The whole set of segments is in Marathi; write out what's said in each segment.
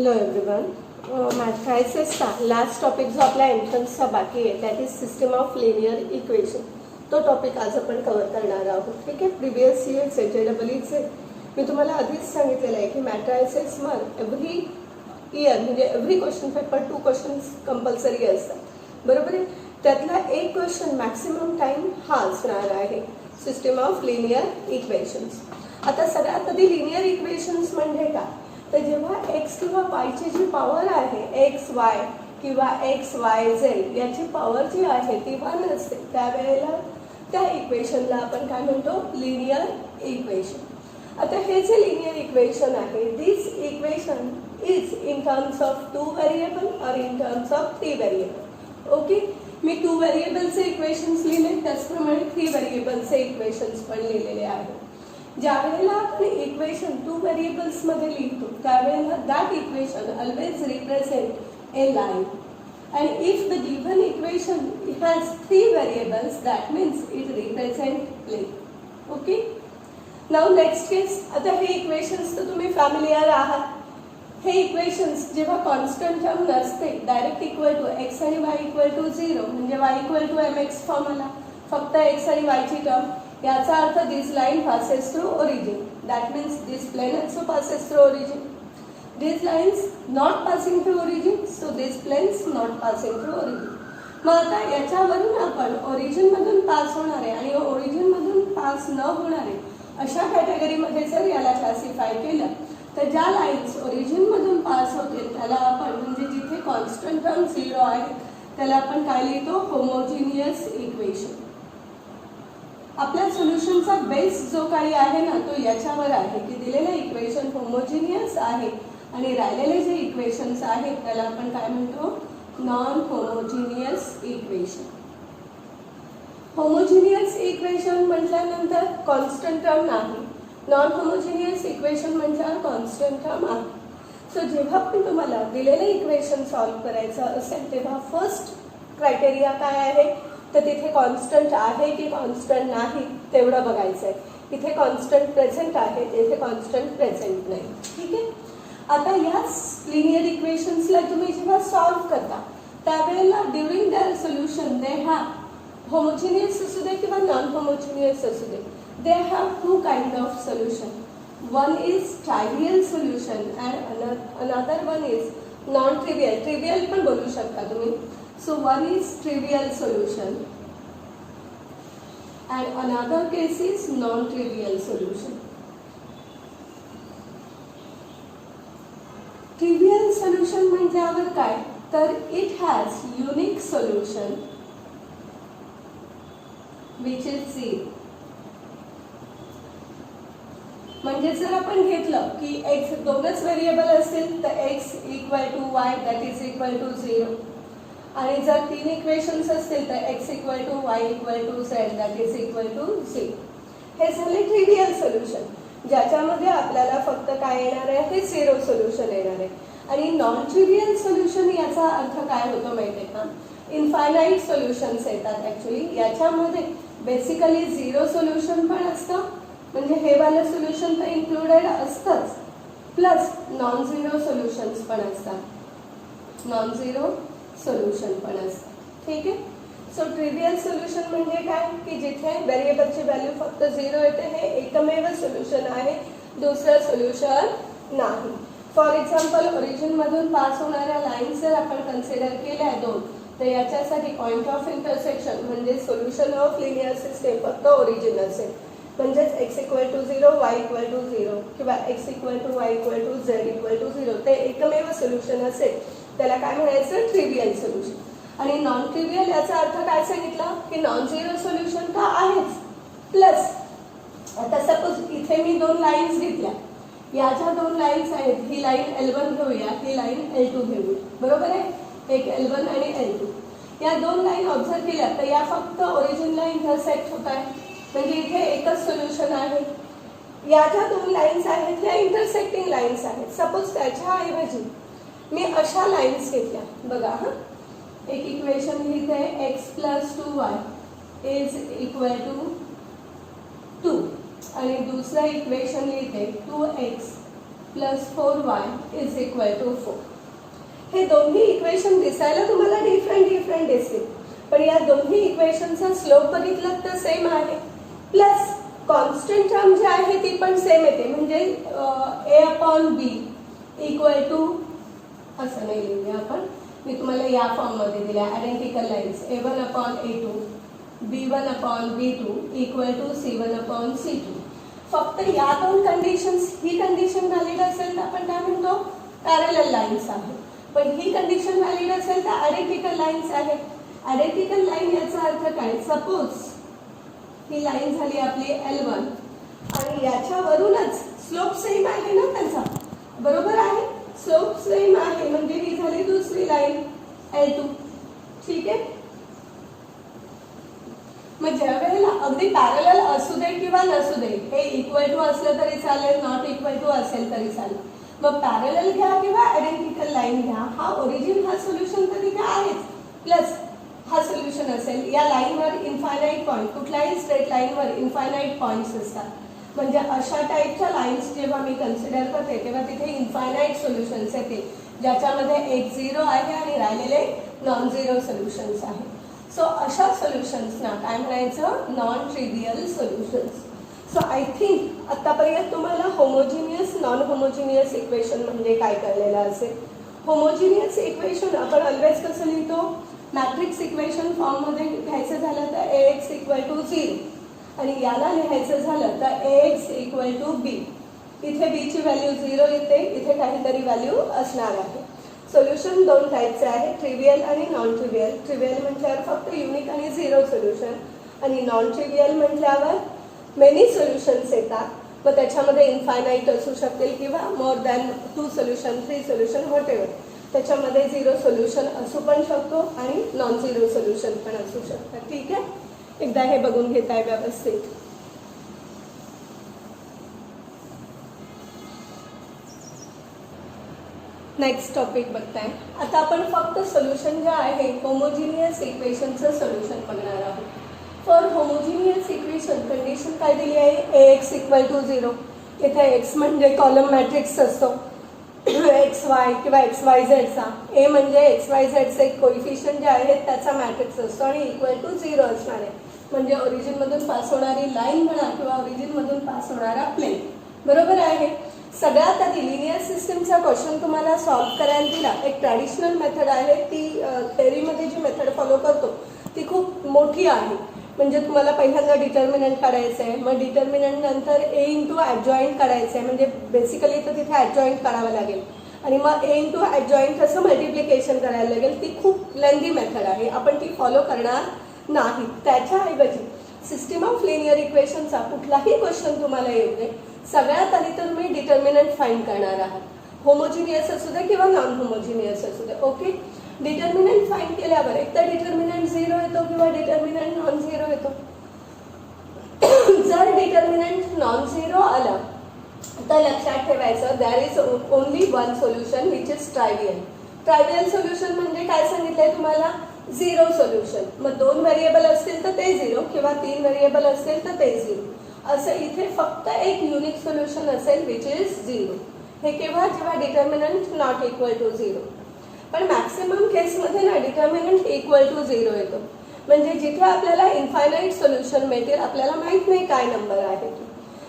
Hello everyone. मॅथ्रायसिसचा लास्ट टॉपिक जो आपला एंट्रन्सचा बाकी आहे that is system of linear equation. तो टॉपिक आज आपण कव्हर करणार आहोत. ठीक आहे. प्रिव्हियस इयर्सचे JEEचे मी तुम्हाला आधीच सांगितलेलं आहे की मॅथ्रायसिसमध्ये एव्हरी इयर म्हणजे every question paper 2 questions compulsory असतात. बरोबर आहे. त्यातला एक क्वेश्चन मॅक्सिमम टाइम हा असणार आहे सिस्टम ऑफ लिनियर इक्वेशन्स. आता सगळ्यात आधी लिनियर इक्वेशन्स म्हणजे काय, तर जेव्हा एक्स किंवा वायची जी पॉवर आहे एक्स वाय किंवा एक्स वाय झेड याची पॉवर जी आहे ती 1 असते त्यावेळेला त्या इक्वेशनला आपण काय म्हणतो, लिनियर इक्वेशन. आता हे जे लिनियर इक्वेशन आहे this equation is in terms of 2 variable और in terms of 3 variable. Okay. मी 2 व्हेरिएबलचे इक्वेशन्स लिहिले त्याचप्रमाणे 3 व्हेरिएबलचे इक्वेशन्स पण लिहिलेले आहेत. ज्या वेळेला आपण इक्वेशन 2 व्हेरिएबल्समध्ये लिहितो त्यावेळेला that equation always represent a line and if the given equation has 3 variables that means it represent plane. Okay. Now next case. आता हे इक्वेशन्स तर तुम्ही फॅमिलियर आहात. हे इक्वेशन्स जेव्हा कॉन्स्टंट टर्म नसते डायरेक्ट इक्वल टू एक्स आणि वाय इक्वल टू 0 म्हणजे Y equal to mx form आला, फक्त एक्स आणि वायची टर्म. याचा अर्थ this line passes through origin. That means this plane also passes through origin. These lines not passing through origin, so these planes not passing through origin. मग आता याच्यावरून आपण ओरिजिन मधून पास होणारे आणि ओरिजिन मधून पास न होणारे अशा कॅटेगरीमध्ये जर याला क्लासिफाय केलं तर ज्या लाईन्स ओरिजिन मधून पास होतील त्याला आपण म्हणजे जिथे कॉन्स्टंट टर्म 0 आहे त्याला आपण काय लिहितो, होमोजिनियस इक्वेशन. आपल्या सोल्युशनचा बेस जो काही आहे ना तो याच्यावर आहे की दिलेलं इक्वेशन होमोजिनियस आहे आणि राहिलेले जे इक्वेशन्स आहेत त्याला आपण काय म्हणतो, non homogeneous equation. Homogeneous equation म्हटल्यानंतर कॉन्स्टंट टर्म नाही, नॉन होमोजिनियस इक्वेशन म्हटल्यावर कॉन्स्टंट टर्म आहे. सो जेव्हा पण तुम्हाला दिलेलं इक्वेशन सॉल्व्ह करायचं असेल तेव्हा फर्स्ट क्रायटेरिया काय आहे, तर तिथे कॉन्स्टंट आहे की कॉन्स्टंट नाही तेवढं बघायचं आहे. इथे कॉन्स्टंट प्रेझेंट आहे, इथे कॉन्स्टंट प्रेझेंट नाही. ठीक आहे. आता या लिनियर इक्वेशन्सला तुम्ही जेव्हा सॉल्व्ह करता त्यावेळेला during their solution they have homogeneous असू दे किंवा नॉन होमोजिनियस असू दे they have 2 kind of solution. One is trivial solution and another one is non trivial. Trivial पण बोलू शकता तुम्ही. So one is trivial solution and another case is non-trivial solution. Trivial solution म्हटल्यावर काय, तर it has unique solution which is 0. म्हणजे जर आपण घेतलं की x दोनच व्हेरिएबल असतील तर x equal to y that is equal to 0 आणि जर 3 इक्वेशन्स असतील तर x equal to y equal to z that is equal to 0. हे झाले ट्रिव्हियल सोल्युशन ज्याच्यामध्ये आपल्याला फक्त काय येणार आहे, हे 0 सोल्युशन येणार आहे. आणि नॉन ट्रिव्हियल सोल्युशन याचा अर्थ काय होतो माहिती आहे का, इनफायनाईट सोल्युशन्स येतात. ॲक्च्युली याच्यामध्ये बेसिकली 0 सोल्युशन पण असतं म्हणजे हे वालं सोल्युशन तर इन्क्लुडेड असतंच, प्लस नॉन झिरो सोल्युशन्स पण असतात, नॉन झिरो सोल्युशन पण असतं. ठीक आहे. सो ट्रिव्हियल सोल्युशन म्हणजे काय की जिथे व्हेरिएबलची व्हॅल्यू फक्त 0 येते, हे एकमेव सोल्युशन आहे, दुसरं सोल्युशन नाही. फॉर एक्झाम्पल ओरिजिन मधून पास होणाऱ्या लाईन्स जर आपण कन्सिडर केल्या 2 तर याच्यासाठी पॉईंट ऑफ इंटरसेक्शन म्हणजे सोल्युशन ऑफ लिनियर सिस्टम फक्त ओरिजिन असेल म्हणजेच x equal to 0 y equal to 0 किंवा x equal to y equal to z equal to 0 ते एकमेव सोल्युशन असेल त्याला काय म्हणायचं, ट्रिव्हियल सोल्युशन. आणि नॉन ट्रिव्हियल याचा अर्थ काय सांगितलं की नॉन झिरो सोल्युशन तर आहेच, प्लस आता सपोज इथे मी 2 लाईन्स घेतल्या, या ज्या 2 लाईन्स आहेत ही लाईन L1 घेऊया, ही लाईन L2 घेऊया. बरोबर आहे. एक L1 आणि L2 या 2 लाईन ऑब्झर्व केल्या तर या फक्त ओरिजिनला इंटरसेक्ट होत आहे म्हणजे इथे एकच सोल्युशन आहे. या ज्या 2 लाईन्स आहेत त्या इंटरसेक्टिंग लाईन्स आहेत. सपोज त्याच्याऐवजी मी अशा लाईन्स घेतल्या बघा. एक इक्वेशन लिहिते x plus 2y is equal to 2 आणि दुसरं इक्वेशन लिहिते 2x plus 4y is equal to 4. हे दोन्ही इक्वेशन दिसायला तुम्हाला डिफरंट दिसतील, पण या दोन्ही इक्वेशनचा स्लोप बघितलं तर सेम आहे. प्लस कॉन्स्टंट टर्म जी आहे ती पण सेम येते, म्हणजे a upon B equal to असं नाही लिहूया आपण, मी तुम्हाला या फॉर्ममध्ये दिल्या identical lines a1 upon a2 b1 upon b2 equal to c1 upon c2. फक्त या दोन कंडिशन्स, ही कंडिशन व्हॅलिड असेल तर आपण काय म्हणतो पॅरलल लाईन्स आहे, पण ही कंडिशन व्हॅलिड असेल तर आयडेंटिकल लाईन्स आहे. आयडेंटिकल लाईन याचा अर्थ काय, सपोज ही लाईन झाली आपली L1 आणि याच्यावरूनच स्लोप सेम आहे ना त्यांचा, बरोबर आहे, स्लोप सेम आहे म्हणजे ही झाली दुसरी लाईन L2. ठीक आहे, मग ज्या वेळेला अगदी पॅरलल असू दे किंवा नसू दे, हे इक्वल टू असलं तरी चालेल, नॉट इक्वल टू असेल तरी चालेल, मग पॅरलल घ्या किंवा आयडेंटिकल लाईन घ्या, हा ओरिजिन हा सोल्युशन तर तिथे आहेच, प्लस हा सोल्युशन असेल. या लाईनवर इन्फायनाईट पॉईंट, कुठल्याही स्ट्रेट लाईनवर इन्फायनाईट पॉईंट्स असतात, म्हणजे अशा टाईपच्या लाईन्स जेव्हा मी कन्सिडर करते तेव्हा तिथे इन्फायनाईट सोल्युशन्स येतील, ज्याच्यामध्ये एक झिरो आहे आणि राहिलेले नॉन झिरो सोल्युशन्स आहे. सो अशा सोल्युशन्सना काय म्हणायचं, non trivial solutions. So I think आतापर्यंत तुम्हाला होमोजिनियस नॉन होमोजिनियस इक्वेशन म्हणजे काय कळलेलं असेल. होमोजिनियस इक्वेशन आपण ऑलवेज कसं लिहितो, मॅट्रिक्स इक्वेशन फॉर्ममध्ये घ्यायचं झालं तर ax इक्वल टू 0 आणि याला लिहायचं झालं तर ax इक्वल टू b. इथे b ची व्हॅल्यू 0 येते, इथे काहीतरी व्हॅल्यू असणार आहे. सोल्युशन दोन टाईपचे आहे, ट्रिव्हियल आणि नॉन ट्रिव्हियल. ट्रिव्हियल म्हटल्यावर फक्त युनिक आणि झिरो सोल्युशन, आणि नॉन ट्रिव्हियल म्हटल्यावर मेनी सोल्युशन्स येतात, मग त्याच्यामध्ये इन्फायनाईट असू शकतील किंवा more than 2 solution 3 solution whatever, त्याच्यामध्ये झिरो सोल्युशन असू पण शकतो आणि नॉन झिरो सोल्युशन पण असू शकतात. ठीक आहे, एकदा हे बघून घेताय व्यवस्थित. नेक्स्ट टॉपिक बघताय. आता आपण फक्त सोल्युशन जे आहे होमोजिनियस इक्वेशनचं सोल्युशन बघणार आहोत. फॉर होमोजिनियस इक्वेशन कंडिशन काय दिली आहे, ax इक्वल टू 0. इथे x म्हणजे कॉलम मॅट्रिक्स असतो एक्स वाय किंवा एक्स वाय झेडचा, ए म्हणजे एक्स वाय झेडचे कोइफिशियंट जे आहेत त्याचा मॅट्रिक्स असतो आणि इक्वल टू 0 असणार आहे, म्हणजे ओरिजिनमधून पास होणारी लाईन म्हणा किंवा ओरिजिनमधून पास होणारा प्लेन, बरोबर आहे. सगळ्यात आधी लिनियर सिस्टमचा क्वेश्चन तुम्हाला सॉल्व्ह करायला दिला, एक ट्रॅडिशनल मेथड आहे, ती थेअरीमध्ये जी मेथड फॉलो करतो ती खूप मोठी आहे. म्हणजे तुम्हाला पहिल्यांदा डिटर्मिनंट काढायचं आहे, मग डिटर्मिनंट नंतर ए इंटू ॲडजॉईंट काढायचं आहे, म्हणजे बेसिकली तर तिथे ॲडजॉईंट करावं लागेल, आणि मग ए इंटू ॲडजॉईंट कसं मल्टिप्लिकेशन करायला लागेल. ती खूप लेंदी मेथड आहे, आपण ती फॉलो करणार नाही. त्याच्याऐवजी सिस्टीम ऑफ लिनियर इक्वेशनचा कुठलाही क्वेश्चन तुम्हाला येऊ दे, सगळ्यात आधी तर मी डिटर्मिनंट फाइंड करणार आहात, होमोजिनियस असू दे किंवा नॉन होमोजिनियस असू दे. ओके, डिटर्मिनंट फाइंड केल्यावर एक तर डिटर्मिनंट 0 येतो किंवा डिटर्मिनंट नॉन झिरो येतो. जर डिटर्मिनंट नॉन झिरो आला तर लक्षात ठेवायचं, there is only one solution which is trivial. Trivial solution म्हणजे काय सांगितलंय तुम्हाला, झिरो सोल्युशन. मग 2 व्हेरिएबल असतील तर ते 0 किंवा 3 व्हेरिएबल असतील तर ते 0. असं इथे फक्त एक युनिक सोल्युशन असेल विच इज 0. हे केव्हा, जेव्हा डिटर्मिनंट नॉट इक्वल टू 0. पण मॅक्सिमम केसमध्ये ना डिटर्मिनंट इक्वल टू 0 येतो, म्हणजे जिथे आपल्याला इन्फायनाईट सोल्युशन मिळतील, आपल्याला माहित नाही काय नंबर आहे.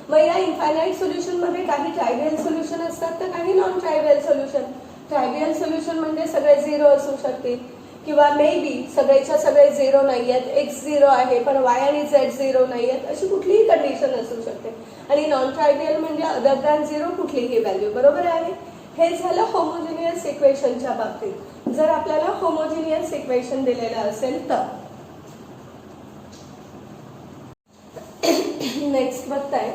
मग या इन्फायनाईट सोल्युशनमध्ये काही ट्रायव्हियल सोल्युशन असतात तर काही नॉन ट्रायव्हियल सोल्युशन. ट्रायव्हियल सोल्युशन म्हणजे सगळे 0 असू शकतील किंवा मे बी सगळेच्या सगळे 0 नाही आहेत, एक्स 0 आहे पण वाय आणि झेड 0 नाही आहेत, अशी कुठलीही कंडिशन असू शकते. आणि नॉन ट्रायव्हियल म्हणजे अदर दॅन 0 कुठलीही व्हॅल्यू, बरोबर आहे. हे झालं होमोजिनियस इक्वेशनच्या बाबतीत. जर आपल्याला होमोजिनियस इक्वेशन दिलेलं असेल तर नेक्स्ट बघताय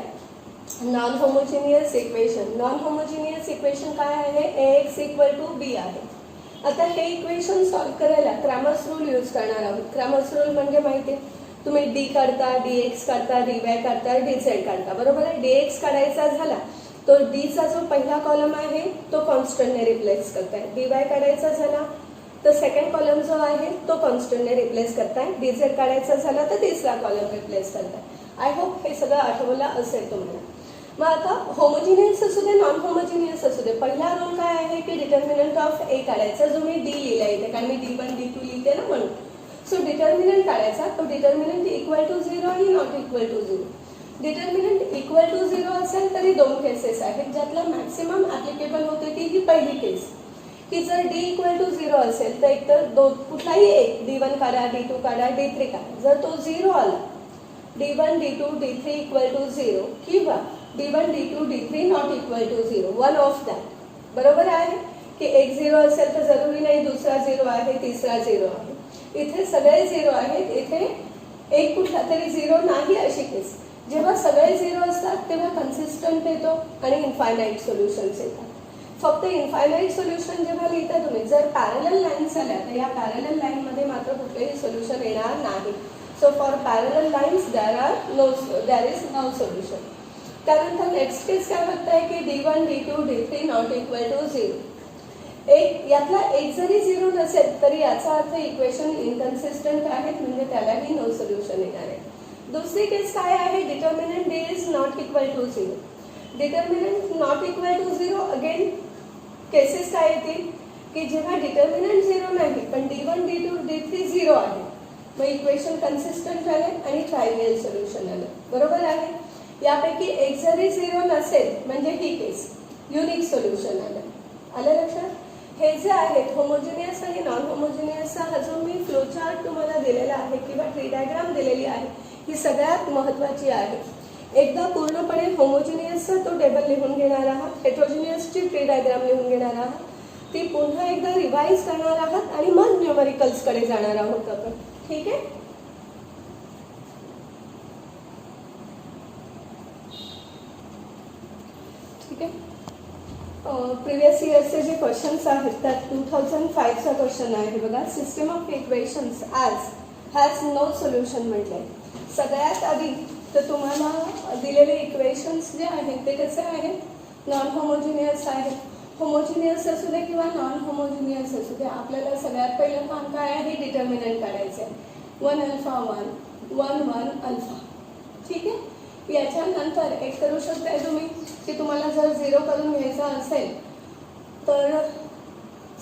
non homogeneous equation. Non homogeneous equation काय आहे, ax इक्वल टू b आहे. आता हे इक्वेशन सॉल्व्ह करायला क्रॅमर्स रूल यूज करणार आहोत. क्रॅमर्स रूल म्हणजे माहिती आहे, तुम्ही डी काढता, dx काढता, dy काढता, dz काढता, बरोबर आहे. dx काढायचा झाला तो d चा जो पहिला कॉलम आहे तो कॉन्स्टंटने रिप्लेस करताय, dy काढायचा झाला तर सेकंड कॉलम जो आहे तो कॉन्स्टंटने रिप्लेस करताय, dz काढायचा झाला तर तिसरा कॉलम रिप्लेस करताय. आय होप हे सगळं आठवलं असेल तुम्हाला. मग आता होमोजिनियस असू दे नॉन होमोजिनियस असू दे, पहिला रूल काय आहे की डिटर्मिनंट ऑफ ए काढायचा, जो मी डी लिहिला इथे कारण मी D1 D2 लिहिते ना म्हणून. सो डिटर्मिनंट काढायचा, तो डिटर्मिनंट इक्वल टू 0 आणि not equal to 0. Determinant equal to 0 असेल तरी दोन केसेस आहेत, ज्यातला मॅक्सिमम ऍप्लिकेबल होते ती ही पहिली केस की जर D इक्वल टू 0 असेल तर एकतर कुठलाही एक D1 काढा, D2 काढा, D3 काढा, जर तो 0 आला D1 D2 D3 equal to 0 किंवा D1 D2 D3 not equal to 0, one of that. बरोबर आहे की एक 0 असेल तर जरुरी नाही दुसरा 0 आहे, तिसरा 0 आहे. इथे सगळे 0 आहेत, इथे एक कुठला तरी 0 नाही अशी केस. जेव्हा सगळे 0 असतात तेव्हा कन्सिस्टंट येतो आणि इन्फायनाईट सोल्युशन्स येतात. फक्त इन्फायनाईट सोल्युशन जेव्हा लिहिता तुम्ही, जर पॅरलल लाईन्स आल्या तर या पॅरलल लाईन मध्ये मात्र कुठलेही सोल्युशन येणार नाही. So for parallel lines there is no solution. त्यानंतर नेक्स्ट केस काय बघताय की D1 D2 D3 not equal to 0. यातला एक जरी 0 नसेल तरी याचा अर्थ इक्वेशन इनकन्सिस्टंट आहेत, म्हणजे त्यालाही नो सोल्युशन येणार आहे. दुसरी केस काय आहे, determinant D is not equal to 0. Determinant not equal to 0, again cases काय येतील की जेव्हा डिटर्मिनंट 0 नाही पण D1 D2 D3 0 आहे, मग इक्वेशन कन्सिस्टंट झाले आणि ट्रायव्हियल सोल्युशन आलं. बरोबर आहे. यापैकी एक जरी 0 नसेल म्हणजे ही केस युनिक सोल्युशन आलं. आलं लक्षात. हे जे आहेत होमोजिनियस आणि नॉन होमोजिनियसचा हा जो मी फ्लोचार्ट तुम्हाला दिलेला आहे किंवा ट्री डायग्राम दिलेली आहे ही सगळ्यात महत्त्वाची आहे. एकदा पूर्णपणे होमोजिनियसचा तो टेबल लिहून घेणार आहात, हेट्रोजिनियसची ट्री डायग्राम लिहून घेणार आहात, ती पुन्हा एकदा रिवाइज करणार आहात आणि मग न्यूमरिकल्सकडे जाणार आहोत आपण. ठीक आहे. ठीक आहे. प्रिव्हियस इयरचे जे क्वेश्चन्स आहेत त्यात 2005चा क्वेश्चन आहे बघा. System of equations has no solution म्हटलंय. सगळ्यात आधी तर तुम्हाला दिलेले इक्वेशन्स जे आहेत ते कसे आहेत, नॉन होमोजिनियस आहेत. होमोजिनियस असू दे किंवा नॉन होमोजिनियस असू दे, आपल्याला सगळ्यात पहिलं काम काय आहे, डिटर्मिनंट काढायचं आहे. 1 अल्फा 1 1 1 अल्फा. ठीक आहे. याच्यानंतर एक करू शकताय तुम्ही की तुम्हाला जर 0 करून घ्यायचा असेल तर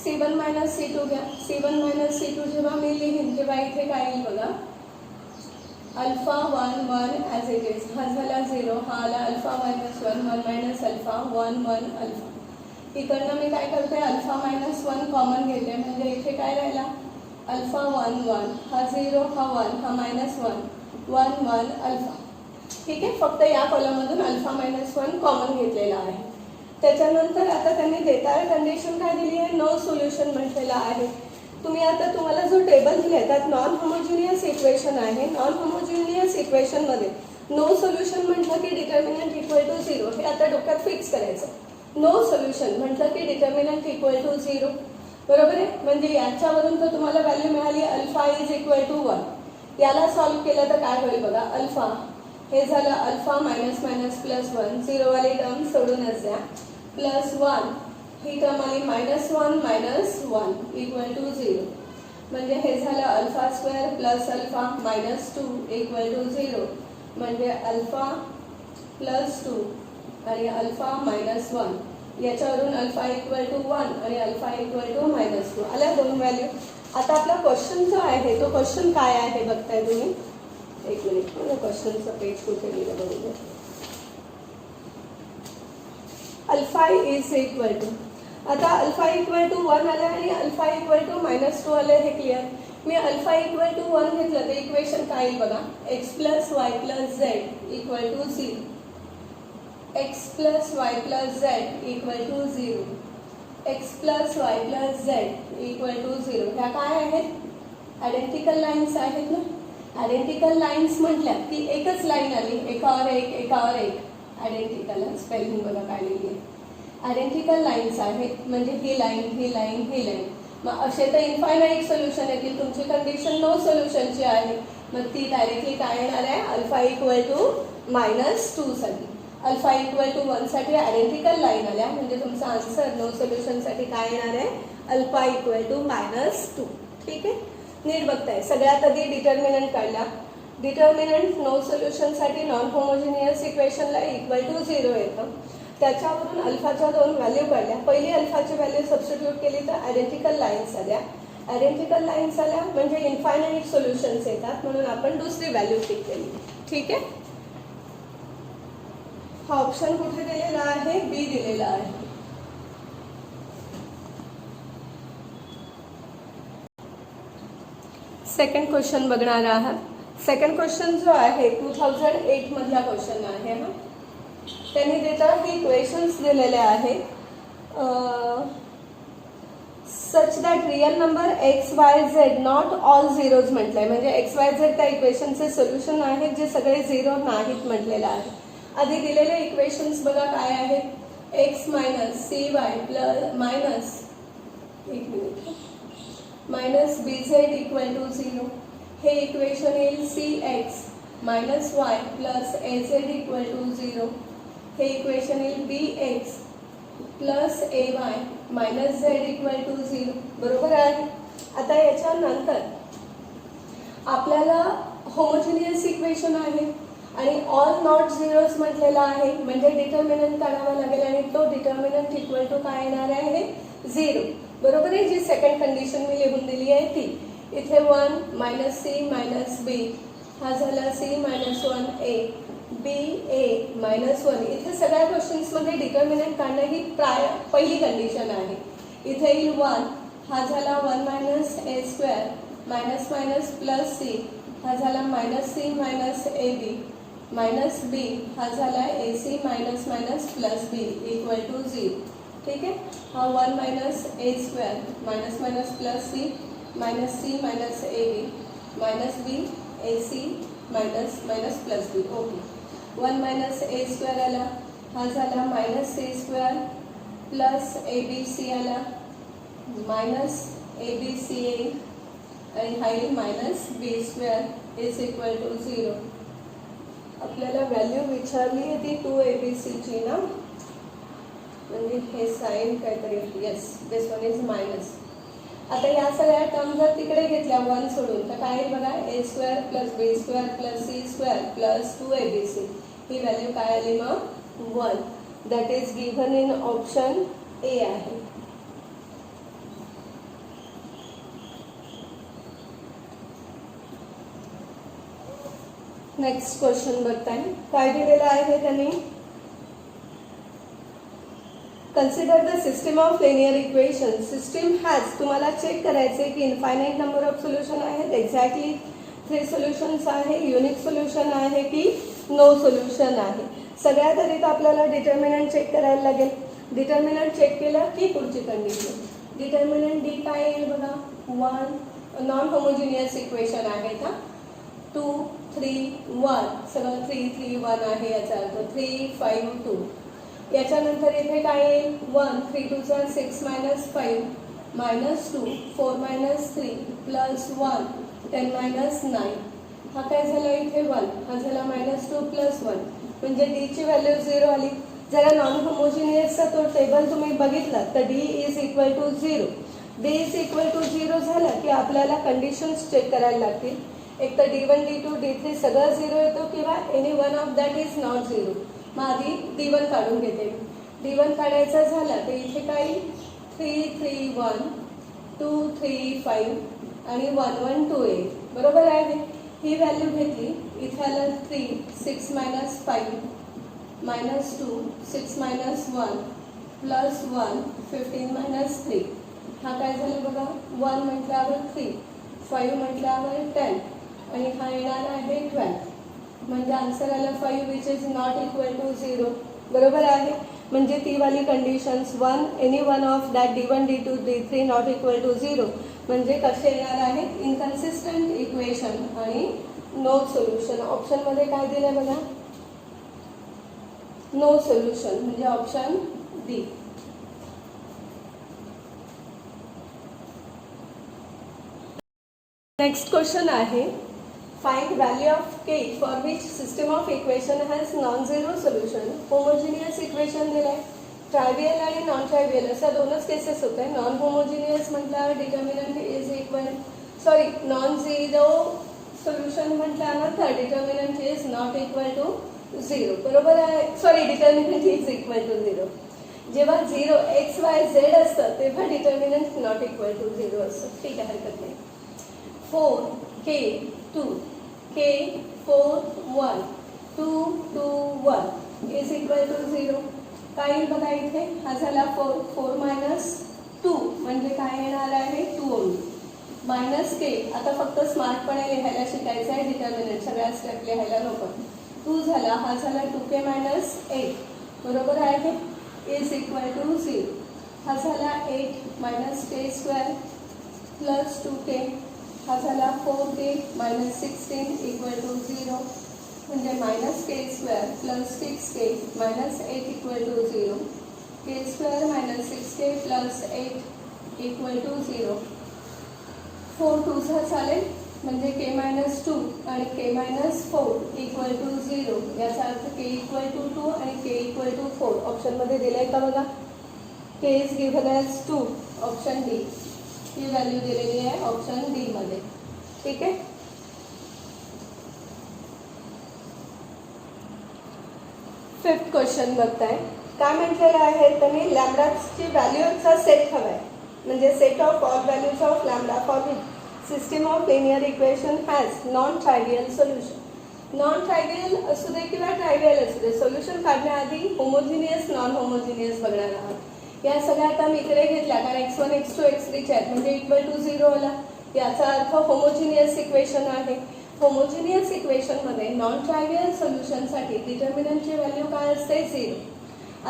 C1 मायनस C2 घ्या. C1 मायनस C2 जेव्हा मी लिहीन तेव्हा इथे काय येईल बघा, अल्फा 1 1 ॲज इट इज. हा झाला 0, हा आला alpha minus 1 1 minus alpha 1 1 alpha. इकडनं मी काय करते, अल्फा मायनस 1 कॉमन घेते, म्हणजे इथे काय राहिला अल्फा 1 1, हा 0 हा 1 हा मायनस 1 1 1 अल्फा. ठीक आहे. फक्त या कॉलममधून अल्फा मायनस 1 कॉमन घेतलेला आहे. त्याच्यानंतर आता त्यांनी देताना कंडिशन काय दिली आहे, नो सोल्युशन म्हटलेलं आहे. तुम्ही आता तुम्हाला जो टेबल दिले त्यात नॉन होमोजिनियस इक्वेशन आहे. नॉन होमोजिनियस इक्वेशनमध्ये नो सोल्युशन म्हटलं की डिटर्मिनंट इक्वल टू 0, हे आता डोक्यात फिक्स करायचं. नो सोल्युशन म्हटलं की डिटर्मिनंट इक्वल टू 0. बरोबर आहे. म्हणजे याच्यावरून तर तुम्हाला व्हॅल्यू मिळाली अल्फा इज इक्वल टू 1. याला सॉल्व्ह केलं तर काय होईल बघा, अल्फा हे झालं अल्फा मायनस मायनस प्लस 1, 0 वाली टर्म सोडूनच द्या, प्लस 1 ही टर्म आली मायनस 1 मायनस 1 इक्वल टू 0. म्हणजे हे झालं alpha square plus alpha minus 2 equal to 0. म्हणजे अल्फा प्लस 2 आणि अल्फा मायनस 1. याच्यावरून अल्फा इक्वल टू 1 आणि अल्फा इक्वल टू मायनस 2 आल्या दोन व्हॅल्यू. आता आपला क्वेश्चन जो आहे तो क्वेश्चन काय आहे बघताय तुम्ही. एक मिनिट, मला क्वेश्चनचं पेज कुठे लिहिलं बघूया. अल्फा इज इक्वल टू, आता अल्फा इक्वल टू 1 आलं आणि अल्फा इक्वल टू मायनस 2 आलं, हे क्लिअर. मी अल्फा इक्वल टू 1 घेतलं तर इक्वेशन काय येईल बघा, X plus Y plus Z equal to 0. X plus Y plus Z equal to 0. X plus Y plus Z equal to 0. ह्या काय आहेत, आयडेंटिकल लाईन्स आहेत ना. आयडेंटिकल लाईन्स म्हटल्या की एकच लाईन आली, एकावर एक एकावर एक. आयडेंटिकल स्पेलिंग बघा काय लिहिली आहे, आयडेंटिकल लाईन्स आहेत म्हणजे ही लाईन ही लाईन ही लाईन. मग असे तर इन्फायनाईट सोल्युशन येतील. तुमची कंडिशन नो सोल्युशनची आहे, मग ती डायरेक्टली काय येणार आहे, अल्फा इक्वल टू मायनस 2 साठी. अल्फा इक्वल टू 1 साठी आयडेंटिकल लाईन आल्या म्हणजे तुमचा आन्सर नो सोल्युशनसाठी काय येणार आहे, अल्फा इक्वल टू मायनस 2. ठीक आहे. नीट बघताय. सगळ्यात आधी डिटर्मिनंट काढला. डिटर्मिनंट नो सोल्युशनसाठी नॉन होमोजिनियस इक्वेशनला इक्वल टू 0 येतं. त्याच्यावरून अल्फाच्या 2 व्हॅल्यू काढल्या. पहिली अल्फाची व्हॅल्यू सबस्टिट्यूट केली तर आयडेंटिकल लाईन्स आल्या. आयडेंटिकल लाईन्स आल्या म्हणजे इन्फायनाईट सोल्युशन्स येतात, म्हणून आपण दुसरी व्हॅल्यू पिक केली. ठीक आहे. हा ऑप्शन कुठे दिलेला आहे? बी दिलेला आहे. सेकंड क्वेश्चन बघणार आहात. सेकंड क्वेश्चन जो आहे 2008 मधला क्वेश्चन आहे. हा त्यांनी देतात की इक्वेशन्स दिलेले आहेत such that real number x Y Z not all zeros म्हटलंय, म्हणजे एक्स वाय झेड त्या इक्वेशनचे सोल्युशन आहेत जे सगळे झिरो नाहीत म्हटलेलं आहे. आधी दिलेले इक्वेशन्स बघा काय आहेत. X minus c y plus minus b z equal to 0. हे इक्वेशन येईल c x minus y plus a z equal to 0. हे इक्वेशन येईल b x plus a y minus z equal to 0. बरोबर आहे. आता याच्यानंतर आपल्याला होमोजिनियस इक्वेशन आहे आणि ऑल नॉट झिरोज म्हटलेला आहे, म्हणजे डिटर्मिनंट काढावा लागेल आणि तो डिटर्मिनंट इक्वल टू काय येणार आहे? 0. बरोबर आहे. जी सेकंड कंडिशन मी लिहून दिली आहे ती. इथे 1 मायनस सी मायनस बी, हा झाला सी मायनस 1 ए, बी ए मायनस 1. इथे सगळ्या क्वेश्चन्समध्ये डिटर्मिनंट काढणं ही पहिली कंडिशन आहे. इथे येईल 1, हा झाला 1 minus a square minus minus plus c, हा झाला minus c minus a b minus b, हा झाला a c minus minus plus b equal to 0. ठीक आहे. हा 1 minus a square minus minus plus c minus a b minus b a c minus minus plus b. Okay. 1 minus a square आला, हा झाला minus c square plus a B c आला minus a B C A आणि हा येईल minus B square is equal to 0. आपल्याला व्हॅल्यू विचारली आहे ती 2abc ना, म्हणजे हे साइन काहीतरी yes this one is minus. आता या सगळ्या टर्म जर तिकडे घेतल्या 1 सोडून तर काय बघा a square plus b square plus c square plus 2abc. ही व्हॅल्यू काय आली मग 1. That is given in option a आहे. नेक्स्ट क्वेश्चन बघताय. काय दिलेलं आहे त्यांनी? Consider the system of linear equation. System has तुम्हाला चेक करायचे की इनफायनाईट नंबर ऑफ सोल्युशन आहेत, एक्झॅक्टली 3 सोल्युशन्स आहे, युनिक सोल्युशन आहे की नो सोल्युशन आहे. सगळ्यात आधी तर आपल्याला डिटर्मिनंट चेक करायला लागेल. डिटर्मिनंट चेक केलं की पुढची कंडिशन. डिटर्मिनंट डी काय येईल बघा 1. नॉन होमोजिनियस इक्वेशन आहे का 2 3 1, सगळं 3 3 1 आहे याचा अर्थ 3 5 2. याच्यानंतर इथे काय येईल 1 3 2 6 minus 5 minus 2 4 minus 3 plus 1 10 minus 9. हा काय झाला इथे 1, हा झाला मायनस 2 प्लस 1, म्हणजे डी ची व्हॅल्यू 0 आली. जरा नॉन होमोजिनियसचा तो टेबल तुम्ही बघितला तर D is equal to 0. D is equal to 0 झालं की आपल्याला कंडिशन्स चेक करायला लागतील. एक तर D1 D2 D3 सगळं 0 येतो किंवा any one of that is not 0. मग आधी D1 काढून घेते. D1 काढायचा झाला तर इथे काय 3 3 1 2 3 5 आणि 1 1 2 8. बरोबर आहे. ही व्हॅल्यू घेतली. इथे आलं 3 6 minus 5 minus 2 6 minus 1 plus 1 15 minus 3. हा काय झालं बघा 1 म्हटल्यावर 3 5 म्हटल्यावर 10 आणि हा येणार आहे 12. म्हणजे आन्सर आलं 5 which is not equal to 0. बरोबर आहे. म्हणजे ती वाली conditions 1 any one of that D1 D2 D3 not equal to 0 म्हणजे कसे येणार आहेत इनकन्सिस्टंट इक्वेशन आणि नो सोल्युशन. ऑप्शनमध्ये काय दिलं बघा नो सोल्युशन, म्हणजे ऑप्शन डी. नेक्स्ट क्वेश्चन आहे find value of K for which system of equation has non zero solution. Homogeneous equation दिलंय, ट्रायव्हियल आणि नॉन ट्रायव्हियल अशा दोनच केसेस होत आहे. नॉन होमोजिनियस म्हटल्यावर determinant is equal non zero solution म्हटल्यानंतर determinant is not equal to 0, बरोबर आहे. Sorry, determinant is equal to 0. जेव्हा 0 एक्स वाय झेड असतं तेव्हा डिटर्मिनंट नॉट इक्वल टू 0 असतं. ठीक आहे, हरकत नाही. 4k2 k4 1 2 2 1 is equal to 0. काय येईल बघा इथे, हा झाला 4 4 मायनस 2 म्हणजे काय येणार आहे 2 ओनली. मायनस के, आता फक्त स्मार्टपणे लिहायला शिकायचं आहे, डिटर्मिनंट सगळ्या स्टेप लिहायला नको. 2 झाला, हा झाला 2k मायनस 8, बरोबर आहे, इज इक्वल टू 0. हा झाला 8 minus K square plus 2k, हा झाला 4k मायनस 16 इक्वल टू 0, म्हणजे minus K square plus 6k minus 8 equal to 0. K square minus 6k plus 8 equal to 0. 4 2 चालेल, म्हणजे के मायनस 2 आणि के मायनस 4 इक्वल टू 0. याचा अर्थ के इक्वल टू 2 आणि के इक्वल टू 4 ऑप्शनमध्ये दिलं आहे का बघा. K is given as 2, option d. ही व्हॅल्यू दिलेली आहे ऑप्शन डी मध्ये. ठीक आहे. फिफ्थ क्वेश्चन बघताय. काय म्हटलेलं आहे त्यांनी, लॅम्बडाची व्हॅल्यूचा सेट हवा आहे, म्हणजे set of all values of lambda for which system of linear equation has non trivial solution. Non trivial असू दे किंवा ट्रायव्हियल असू दे, सोल्युशन काढण्याआधी होमोजिनियस नॉन होमोजिनियस बघणार आहात. या सगळ्या आता मी इकडे घेतल्या कारण x1 x2 x3 आहेत, म्हणजे इक्वल टू 0 आला. याचा अर्थ होमोजिनियस इक्वेशन आहे. होमोजिनियस इक्वेशनमध्ये नॉन ट्रायव्हियल सोल्युशनसाठी डिटर्मिनंटची व्हॅल्यू काय असते 0.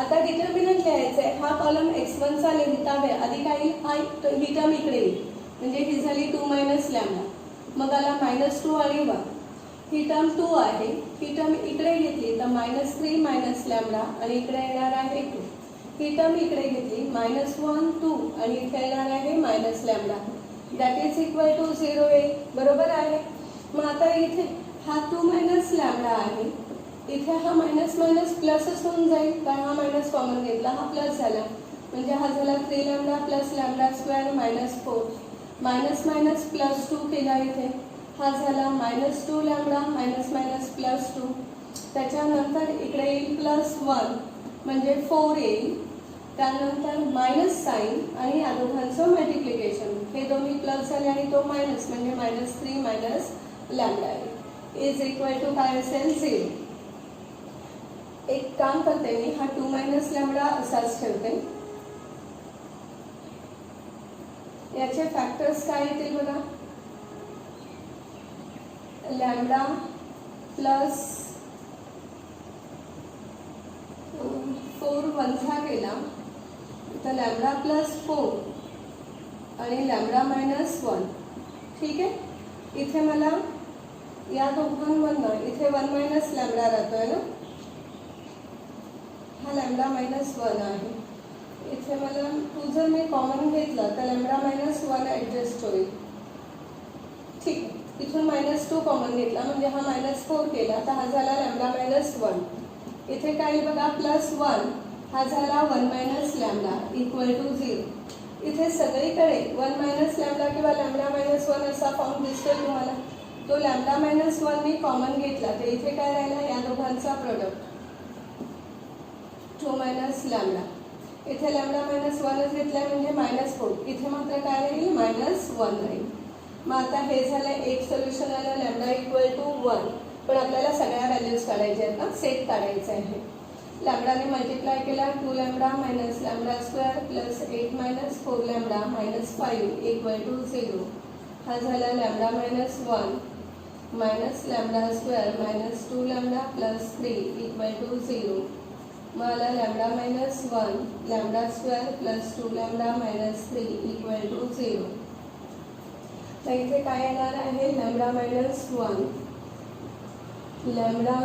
आता डिटर्मिनंट लिहायचं आहे, हा कॉलम x1चा लिहिता आधी काय येईल, हा ही टर्म इकडे येईल, म्हणजे ही झाली 2 मायनस लॅम्बडा, मग आला -2 आणि 1. ही टर्म 2 आहे, ही टर्म इकडे घेतली तर -3 मायनस लॅम्बडा आणि इकडे येणार आहे 2. ही टर्म इकडे घेतली -1 2 आणि इथे येणार आहे minus lambda, that is equal to 0 येईल, बरोबर आहे. मग आता इथे हा 2 मायनस लॅम्बडा आहे, इथे हा मायनस मायनस प्लसच होऊन जाईल, कारण हा मायनस कॉमन घेतला, हा प्लस झाला, म्हणजे हा झाला 3 lambda plus lambda square -4. Minus minus plus 2 केला इथे, हा झाला -2 लॅम्बडा मायनस मायनस प्लस 2. त्याच्यानंतर इकडे येईल +1 म्हणजे 4 येईल, त्यानंतर मायनस साईन आणि या दोघांचं मल्टिप्लिकेशन, हे दोन्ही प्लस झाले आणि तो मायनस, म्हणजे -3 minus lambda is equal to काय असेल 0. एक काम करते मी, हा 2 मायनस लॅम्बडा असाच ठेवते. याचे फॅक्टर्स काय येतील बघा, लॅम्बडा प्लस 4 वजा केला तर लॅम्बडा प्लस 4 आणि लॅम्बडा मायनस 1. ठीक आहे. इथे मला या दोघांमधनं इथे 1 मायनस लॅम्बडा राहतोय ना, हा लॅम्बडा मायनस 1 आहे. इथे मला 2 जर मी कॉमन घेतलं तर लॅम्बडा मायनस 1 ॲडजस्ट होईल. ठीक आहे. इथून -2 कॉमन घेतला म्हणजे हा -4 केला तर हा झाला लॅम्बडा मायनस 1. इथे काय बघा +1, हा झाला 1 मायनस लॅम्बडा इक्वल टू 0. इथे सगळीकडे 1 मायनस लॅम्बडा किंवा लॅम्बडा मायनस 1 असा फॉर्म दिसतोय तुम्हाला. तो लॅम्बडा मायनस 1 मी कॉमन घेतला तर इथे काय राहिला, या दोघांचा प्रोडक्ट 2 मायनस लॅम्बडा. इथे लॅम्बडा मायनस 1च घेतलाय म्हणजे -4. इथे मात्र काय राहील -1 राहील. मग आता हे झालं एक सोल्युशन आलं, लॅम्बडा इक्वल टू 1. पण आपल्याला सगळ्या व्हॅल्यूज काढायच्या आहेत ना, सेट काढायचं आहे. लॅम्बडाने मल्टिप्लाय केला 2 lambda minus lambda square plus 8 minus 4 lambda -5 equal to 0. हा झाला lambda minus 1 minus lambda square -2 lambda plus 3 equal to 0. मग आला lambda minus 1 lambda square plus 2 lambda minus 3 equal to 0. तर इथे काय येणार आहे, लॅम्बडा मायनस 1 लॅम्बडा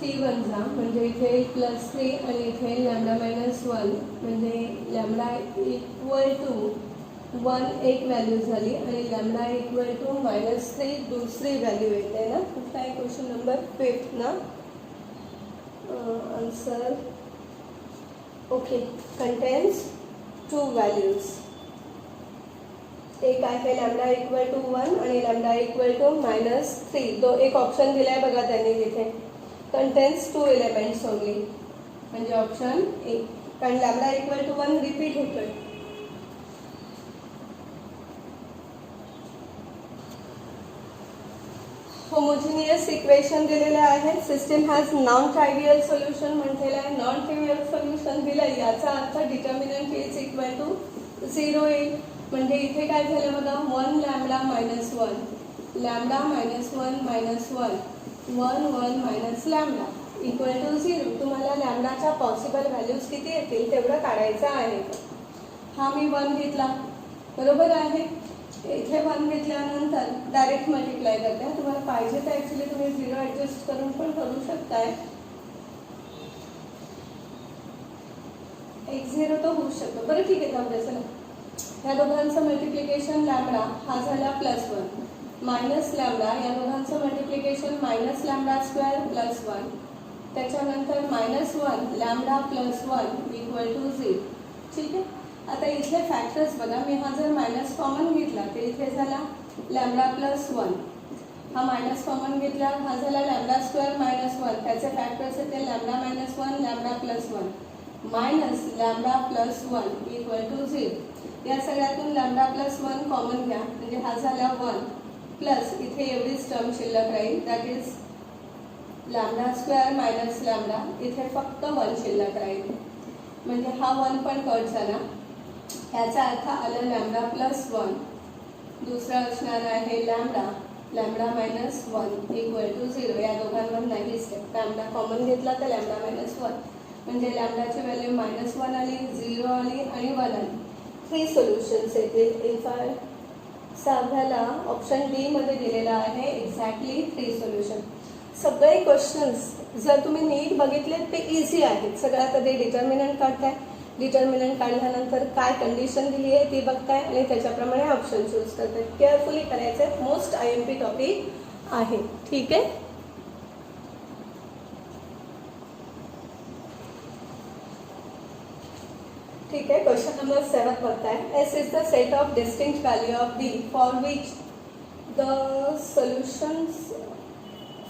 3 वजा, म्हणजे इथे +3 आणि इथे लॅम्बडा मायनस 1 म्हणजे लॅम्बडा इक्वल टू 1 एक व्हॅल्यू झाली आणि लॅम्बडा इक्वल टू -3 दुसरी व्हॅल्यू येते ना. कुठला आहे क्वेश्चन नंबर 5 ना. Answer okay, contains 2 values. एक आहे लॅमडा इक्वल टू 1 आणि लॅमडा इक्वल टू -3. तो एक ऑप्शन दिलाय बघा त्यांनी तिथे, कंटेन्स 2 एलिमेंट्स ओनली, म्हणजे ऑप्शन ए, कारण लॅमडा इक्वल टू 1 रिपीट होतोय. होमोजिनियस इक्वेशन दिलेले आहे. System has non trivial solution म्हटलेलं आहे. नॉन ट्रायव्हियल सोल्युशन दिलं, याचा अर्थ डिटर्मिनंट इज इक्वल टू 0 येईल. म्हणजे इथे काय झालं बघा, 1 lambda minus 1 lambda minus 1 minus 1 1 1 minus lambda equal to 0. तुम्हाला लॅमडाच्या पॉसिबल व्हॅल्यूज किती येतील तेवढं काढायचं आहे. हा मी 1 घेतला, बरोबर आहे. इथे 1 घेतल्यानंतर डायरेक्ट मल्टिप्लाय करते. तुम्हाला पाहिजे तर ॲक्च्युली तुम्ही 0 ॲडजस्ट करून पण करू शकताय. x0 तो होऊ शकतो. बरं ठीक आहे, थांबते चला. ह्या दोघांचं मल्टिप्लिकेशन लॅमडा हा झाला +1 मायनस लॅमडा, या दोघांचं मल्टिप्लिकेशन मायनस लॅमडा स्क्वेअर +1, त्याच्यानंतर -1 लॅमडा +1 इक्वल टू 0. ठीक आहे. आता इथले फॅक्टर्स बघा, मी हा जर मायनस कॉमन घेतला तर इथे झाला लॅमडा +1, हा मायनस कॉमन घेतला, हा झाला लॅमडा स्क्वेअर -1, त्याचे फॅक्टर्स येते lambda -1 lambda +1 minus lambda +1 equal to 0. या सगळ्यातून लॅमडा +1 कॉमन घ्या, म्हणजे हा झाला 1 प्लस इथे एवढीच टर्म शिल्लक राहील, that is lambda square minus lambda. इथे फक्त 1 शिल्लक राहील, म्हणजे हा 1 पण कट झाला. याचा अर्थ आलं लॅमडा +1, दुसरा असणार आहे लॅमडा -1 इक्वल टू 0. या दोघांवर नाही स्टेप, लॅमडा कॉमन घेतला तर लॅमडा -1, म्हणजे लॅमडाची व्हॅल्यू -1 आली, 0 आली आणि 1 आली. 3 सोल्युशन्स येतील. सहाव्याला ऑप्शन डी मध्ये दिलेला आहे एक्झॅक्टली 3 सोल्युशन. सगळे क्वेश्चन्स जर तुम्ही नीट बघितले ते इझी आहेत. सगळ्यात आधी डिटर्मिनंट काढताय, डिटर्मिनंट काढल्यानंतर काय कंडिशन दिली आहे ती बघताय आणि त्याच्याप्रमाणे ऑप्शन चूज करताय. केअरफुली करायचं आहे, मोस्ट IMP टॉपिक आहे. ठीक आहे. ठीक आहे. क्वेश्चन नंबर 7 बघताय. S is the set of distinct value of B for which the solutions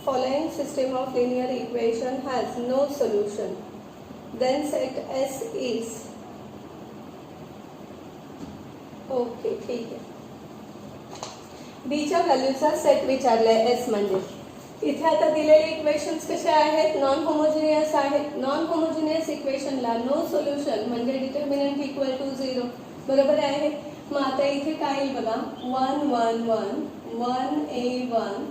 following system of linear equation has no solution, then set S is okay. ठीक आहे. बीच्या व्हॅल्यूचा सेट विचारलाय S म्हणजे. इथे आता दिलेले इक्वेशन्स कसे आहेत, नॉन होमोजिनियस आहेत. नॉन होमोजिनियस इक्वेशनला नो सोल्युशन म्हणजे डिटर्मिनंट इक्वल टू 0, बरोबर आहे. मग आता इथे काय येईल बघा, 1 1 1 1 A1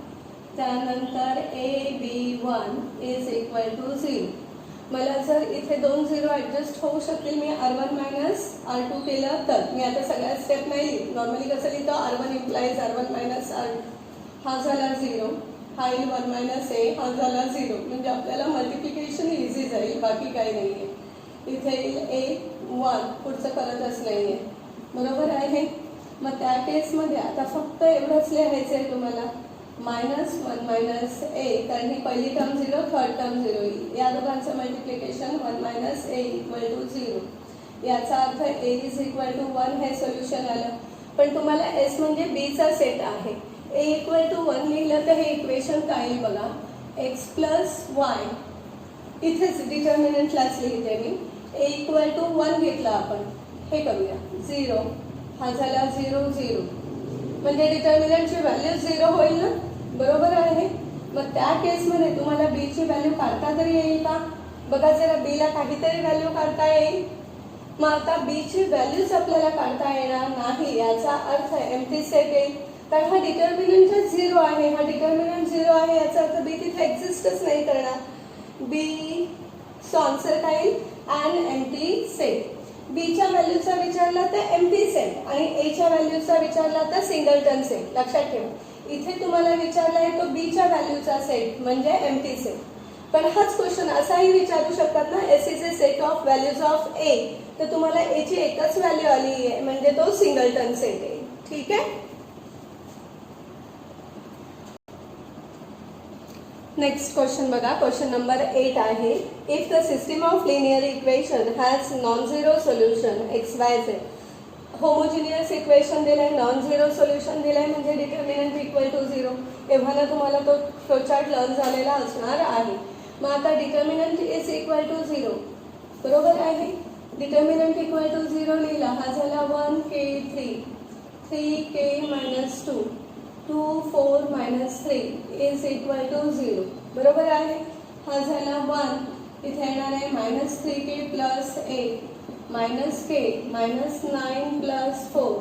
त्यानंतर AB1 इज इक्वल टू 0. मला जर इथे 2 0 ॲडजस्ट होऊ शकतील, मी R1 मायनस R2 केलं तर. मी आता सगळ्या स्टेप नाही लिहित, नॉर्मली कसं लिहितो, R1 implies R1 minus R2, हा झाला 0, हा येईल 1 मायनस A, हा झाला 0. म्हणजे आपल्याला मल्टिप्लिकेशन इझी जाईल, बाकी काही नाही आहे. इथे येईल A1, पुढचं करतच नाही आहे, बरोबर आहे. मग त्या केसमध्ये आता फक्त एवढंच लिहायचं आहे तुम्हाला, -1 मायनस A, कारण ही पहिली टर्म 0, थर्ड टर्म 0 येईल. या दोघांचं multiplication 1 minus A equal to 0. याचा अर्थ A इज इक्वल टू 1 हे सोल्युशन आलं. पण तुम्हाला S म्हणजे Bचा सेट आहे. A इक्वल टू 1 लिहिलं तर हे इक्वेशन काय येईल बघा, x प्लस वाय, इथेच डिटर्मिनंटलाच लिहिते मी. A इक्वल टू 1 घेतला आपण, हे करूया 0, हा झाला 0 0, म्हणजे डिटर्मिनंटची व्हॅल्यू 0 होईल ना, बरोबर आहे. मग त्या केसमध्ये तुम्हाला बीची व्हॅल्यू काढता तरी येईल का, बघा जरा. बीला काहीतरी व्हॅल्यू काढता येईल. मग आता बीची व्हॅल्यूच आपल्याला काढता येणार नाही, याचा अर्थ एम्प्टी सेट येईल, कारण हा डिटर्मिनंटच 0 आहे. हा डिटर्मिनंट 0 आहे, याचा अर्थ बी तिथे एक्झिस्टच नाही करणार. बी सो आन्सर काय येईल, अन एम्प्टी सेट. बीच्या व्हॅल्यूचा विचारला तर एम्प्टी सेट आणि एच्या व्हॅल्यूचा विचारला तर सिंगलटन सेट. लक्षात ठेवा, इथे तुम्हाला विचारला आहे तो बीच्या व्हॅल्यूचा सेट म्हणजे एम्प्टी सेट. पण हाच क्वेश्चन असाही विचारू शकतात ना, S is a set of values of A, तर तुम्हाला A ची एकच व्हॅल्यू आली आहे म्हणजे तो सिंगलटन सेट आहे. ठीक आहे. नेक्स्ट क्वेश्चन बघा, क्वेश्चन नंबर 8 आहे. If the system of linear equation has non zero solution XYZ, homogeneous equation दिलंय, नॉन झिरो सोल्युशन दिलंय म्हणजे डिटर्मिनंट इक्वल टू झिरो. एव्हाना तुम्हाला तो फ्लोचार्ट लर्न झालेला असणार आहे. मग आता determinant is equal to zero, बरोबर आहे. डिटर्मिनंट इक्वल टू झिरो लिहिला, हा झाला 1k3, 3k - 2, 2 4 - 3 is equal to zero, बरोबर आहे. हा झाला 1, इथे येणार आहे -3k + 8 -k -9 + 4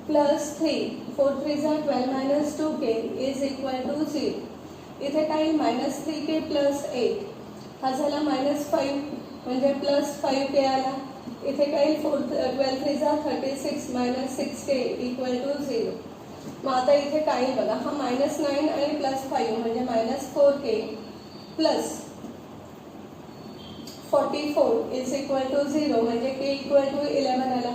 + 3, 4 3 12 - 2k is equal to zero. इथे काही -3k + 8, हा झाला -5 म्हणजे +5k आला. इथे काही 12 3 36 -6k इक्वल टू झिरो. मग आता इथे काही बघा, हा -9 आणि +5 म्हणजे -4k + 44 is equal to zero म्हणजे k इक्वल टू 11 आला.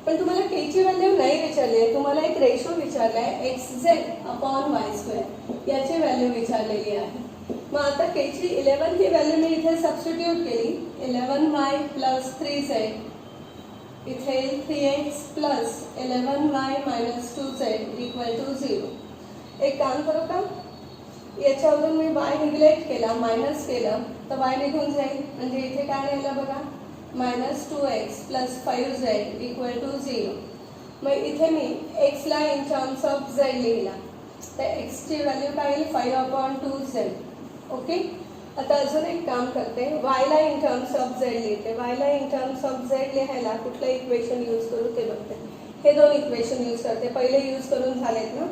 पण तुम्हाला k ची व्हॅल्यू नाही विचारली आहे, तुम्हाला एक रेशो विचारला आहे xz/y², याची व्हॅल्यू विचारलेली आहे. मग आता k ची 11 ही व्हॅल्यू मी इथे सबस्टिट्यूट केली, 11y + 3z, इथे 3x + 11y - 2z equal to zero. एक काम करू का, याच्यावरून मी y निग्लेक्ट केला, मायनस केलं तर y निघून जाईल. म्हणजे इथे काय राहिलं बघा, -2x + 5z equal to zero. मग इथे मी x ला इन टर्म्स ऑफ z लिहिला, तर x ची व्हॅल्यू काय येईल, 5/2z. ओके. आता अजून एक काम करते, y ला इन टर्म्स ऑफ z लिहिते. y ला इन टर्म्स ऑफ z लिहायला कुठलं इक्वेशन यूज करू ते बघते. हे दोन इक्वेशन यूज करते. पहिले यूज करून झालेत ना,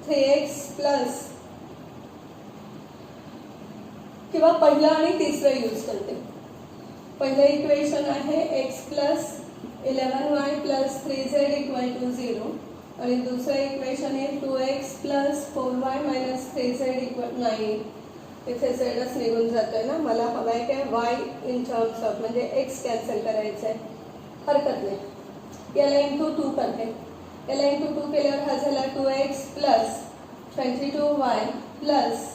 3x + किंवा पहिलं आणि तिसरं यूज करते. पहिलं इक्वेशन आहे x + 11y + 3z equal to zero आणि दुसरं इक्वेशन आहे 2x + 4y - 3z इक्वल 9. इथे zच निघून जातोय ना, मला हवा आहे काय, y इन टर्म्स ऑफ म्हणजे x कॅन्सल करायचं आहे, हरकत नाही. याला × 2 करते. याला × 2 केल्यावर हा झाला 2x + 22y +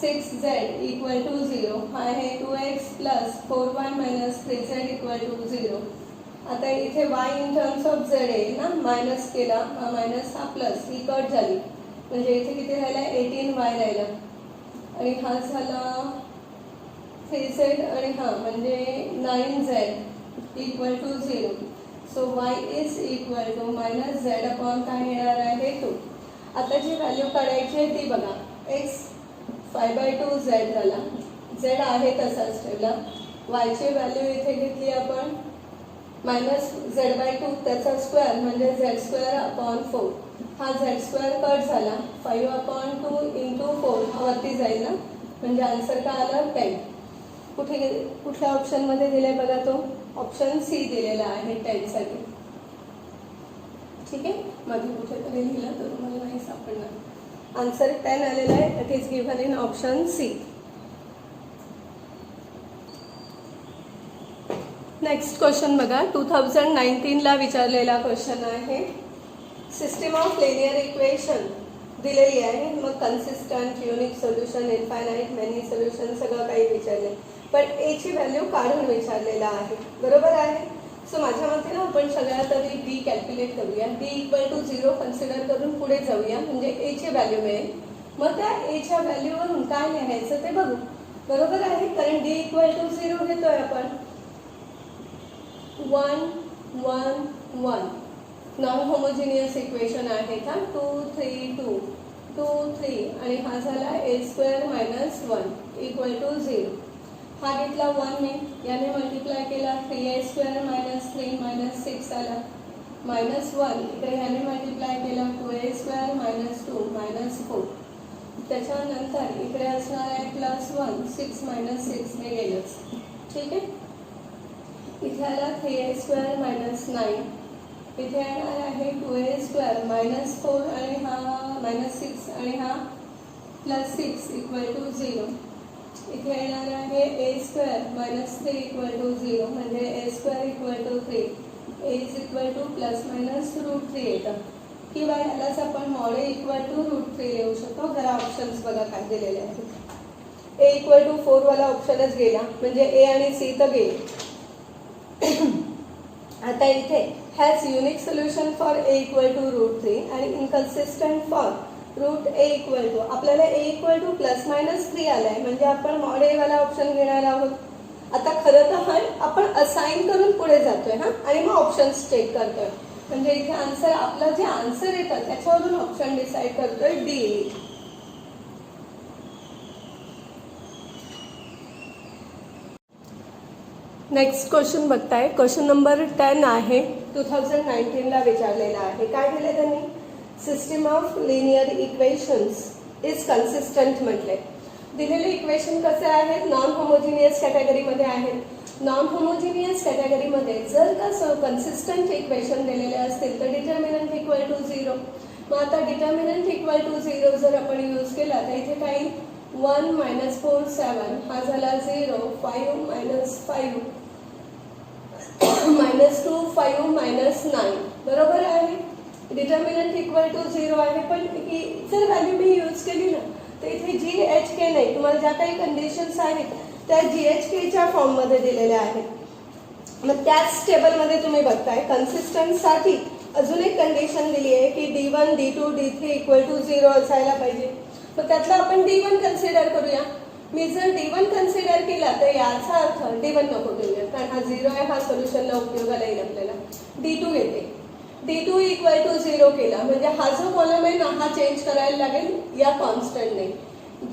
6z equal to zero. हा आहे 2x + 4y - 3z equal to zero. आता इथे y in terms of z येईल ना, मायनस केला, हा मायनस हा प्लस, ही कट झाली म्हणजे इथे किती राहिला, 18y राहिला आणि हा झाला 3z आणि हा म्हणजे 9z equal to zero. So y is equal to -z/ काय येणार आहे 2. आता जी व्हॅल्यू काढायची आहे ती बघा, x 5/2z झाला, z आहे तसाच ठेवला. y ची व्हॅल्यू इथे घेतली आपण -z/2, त्याचा स्क्वेअर म्हणजे z²/4. हा z² कट झाला, 5/2 × 4 वरती जाईल ना, म्हणजे आन्सर काय आलं 10. कुठल्या ऑप्शनमध्ये दिले बघा, तो ऑप्शन सी दिलेला आहे 10 साठी. ठीक आहे, मध्ये कुठेतरी लिहिलं तर तुम्हाला नाही सापडणार. आन्सर 10 आलेला आहे. It is given in option C. Next question बघा, 2019 ला विचारलेला क्वेश्चन आहे. सिस्टीम ऑफ लिनियर इक्वेशन दिलेली आहे, मग consistent, unique solution, infinite, many solution सगळं काही विचारले, पण ए ची व्हॅल्यू काढून विचारलेला आहे, बरोबर आहे. सो माझ्या मते ना आपण सगळ्यात आधी डी कॅल्क्युलेट करूया. डी इक्वल टू 0 कन्सिडर करून पुढे जाऊया, म्हणजे ए ची व्हॅल्यू मिळेल. मग त्या ए च्या व्हॅल्यूवरून काय लिहायचं ते बघू, बरोबर आहे. कारण डी इक्वल टू 0 घेतोय आपण, 1 1 1 नॉन होमोजिनियस इक्वेशन आहे का, 2 3 2 2 3 आणि हा झाला a² - 1 इक्वल टू 0. हा घेतला 1 मी, याने मल्टिप्लाय केला, 3a² - 3 - 6 आला, -1 इकडे ह्याने मल्टिप्लाय केला, 2a² - 2 -4. त्याच्यानंतर इकडे असणार आहे +1, 6 - 6 हे गेलंच. ठीक आहे. इथे आला 3a² - 9, इथे येणार आहे 2a² - 4 आणि हा -6 आणि हा +6 इक्वल टू 0. इथे येणार आहे a² - 3 इक्वल टू 0 म्हणजे a² equal to 3, a is equal to ±√3 येतं, किंवा यालाच आपण mod a इक्वल टू √3 लिहू शकतो. जरा ऑप्शन्स बघा काय दिलेले आहेत. a इक्वल टू 4 वाला ऑप्शनच गेला, म्हणजे a आणि c तर गेले. आता इथे has unique solution for a equal to √3 आणि inconsistent for root a equal to, आपल्याला ए इक्वल टू ±3 आलाय, म्हणजे आपण मॉड ए वाला ऑप्शन घेणार आहोत. आता खरं तर हा आपण असाइन करून पुढे जातोय हा, आणि मग ऑप्शन्स चेक करतोय. म्हणजे इथे आन्सर, आपलं जे आन्सर येतं त्याच्यावरून ऑप्शन डिसाईड करतोय डी. नेक्स्ट क्वेश्चन बघताय. क्वेश्चन नंबर 10 आहे, 2019ला विचारलेला आहे. काय दिले त्यांनी? System of linear equations is consistent म्हटले. दिलेले इक्वेशन कसे आहेत? नॉन होमोजिनियस कॅटेगरीमध्ये आहेत. नॉन होमोजिनियस कॅटेगरीमध्ये जर का कन्सिस्टंट इक्वेशन दिलेले असतील तर डिटर्मिनंट इक्वल टू 0. मग आता डिटर्मिनंट इक्वल टू 0 जर आपण यूज केला तर इथे काही 1 - 4 7 हा झाला 0, 5 - 5 -2 5 - 9 बरोबर आहे. डिटर्मिनंट इक्वल टू 0 आहे, पण ही जर व्हॅल्यू मी यूज केली ना तर इथे GHK नाही, तुम्हाला ज्या काही कंडिशन्स आहेत त्या GHKच्या फॉर्ममध्ये दिलेल्या आहेत. मग त्याच टेबलमध्ये तुम्ही बघताय कन्सिस्टन्टसाठी अजून एक कंडिशन दिली आहे की D1 D2 D3 equal to 0 असायला पाहिजे. मग त्यातला आपण D1 कन्सिडर करूया. मी जर D1 कन्सिडर केला तर याचा अर्थ D1 नको घेऊया, कारण हा 0 आहे, हा सोल्युशनला उपयोगाला येईल आपल्याला. D2 येते. D2 इक्वल टू 0 केला म्हणजे हा जो कॉलम आहे ना हा चेंज करायला लागेल या कॉन्स्टंटने.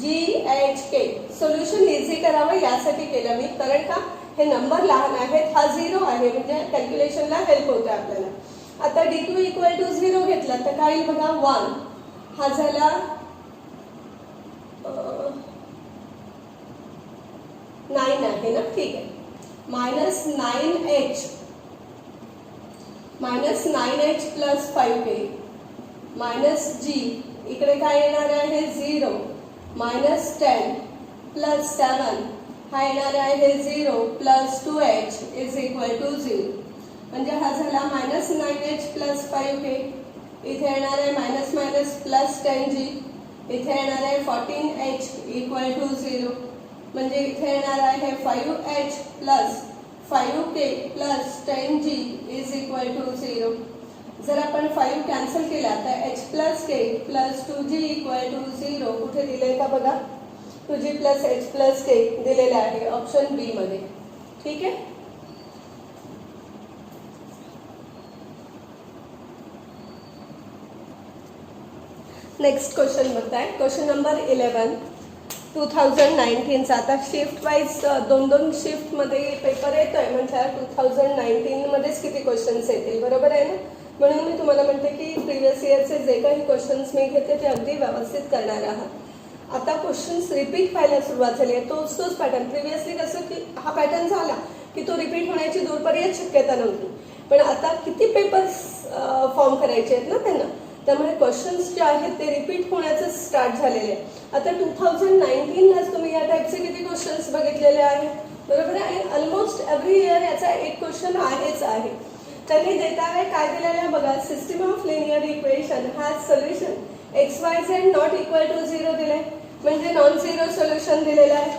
GHK सोल्युशन इझी करावं यासाठी केलं मी, कारण का हे नंबर लहान आहेत, हा 0 आहे म्हणजे कॅल्क्युलेशनला हेल्प होते आपल्याला. आता D2 इक्वल टू 0 घेतला तर काय येईल बघा, 1 हा झाला 9 आहे ना, ठीक आहे. -9H -9H plus 5K -G इकडे काय येणार आहे 0 -10 प्लस 7 हा येणार आहे 0 plus 2H is equal to 0. म्हणजे हा झाला -9H प्लस 5K, इथे येणार आहे मायनस प्लस 10G, इथे येणार आहे 14H इक्वल टू 0. म्हणजे इथे येणार आहे 5H plus 5K plus 10G is equal to 0. जर आपण 5 कॅन्सल केला तर H plus K plus 2G equal to 0 कुठे दिले का बघा, 2G plus H plus K दिलेले आहे ऑप्शन बी मध्ये. ठीक आहे. नेक्स्ट क्वेश्चन बघताय. Question number 11 2019चा. आता शिफ्ट वाईज 2-2 शिफ्टमध्ये पेपर येतोय म्हणजे 2019 मध्येच किती क्वेश्चन्स येतील, बरोबर आहे ना. म्हणून मी तुम्हाला म्हणते की प्रिव्हियस इयरचे जे काही क्वेश्चन्स मी घेते ते अगदी व्यवस्थित करणार आहात. आता क्वेश्चन्स रिपीट व्हायला सुरुवात झाली आहे. तोच पॅटर्न. प्रिव्हियसली कसं की हा पॅटर्न झाला की तो रिपीट होण्याची दूरपर्यंत शक्यता नव्हती, पण आता किती पेपर्स फॉर्म करायचे आहेत ना त्यांना, त्यामुळे क्वेश्चन्स जे आहेत ते रिपीट होण्याचं स्टार्ट झालेले आहे. आता 2019लाच तुम्ही या टाईपचे किती क्वेश्चन्स बघितलेले आहेत, बरोबर आहे. ऑलमोस्ट एव्हरी इयर याचा एक क्वेश्चन आहेच आहे. त्यांनी देता आहे काय दिलेलं आहे बघा, system of linear equation has solution XYZ not equal to 0 दिले, म्हणजे नॉन झिरो सोल्युशन दिलेलं आहे.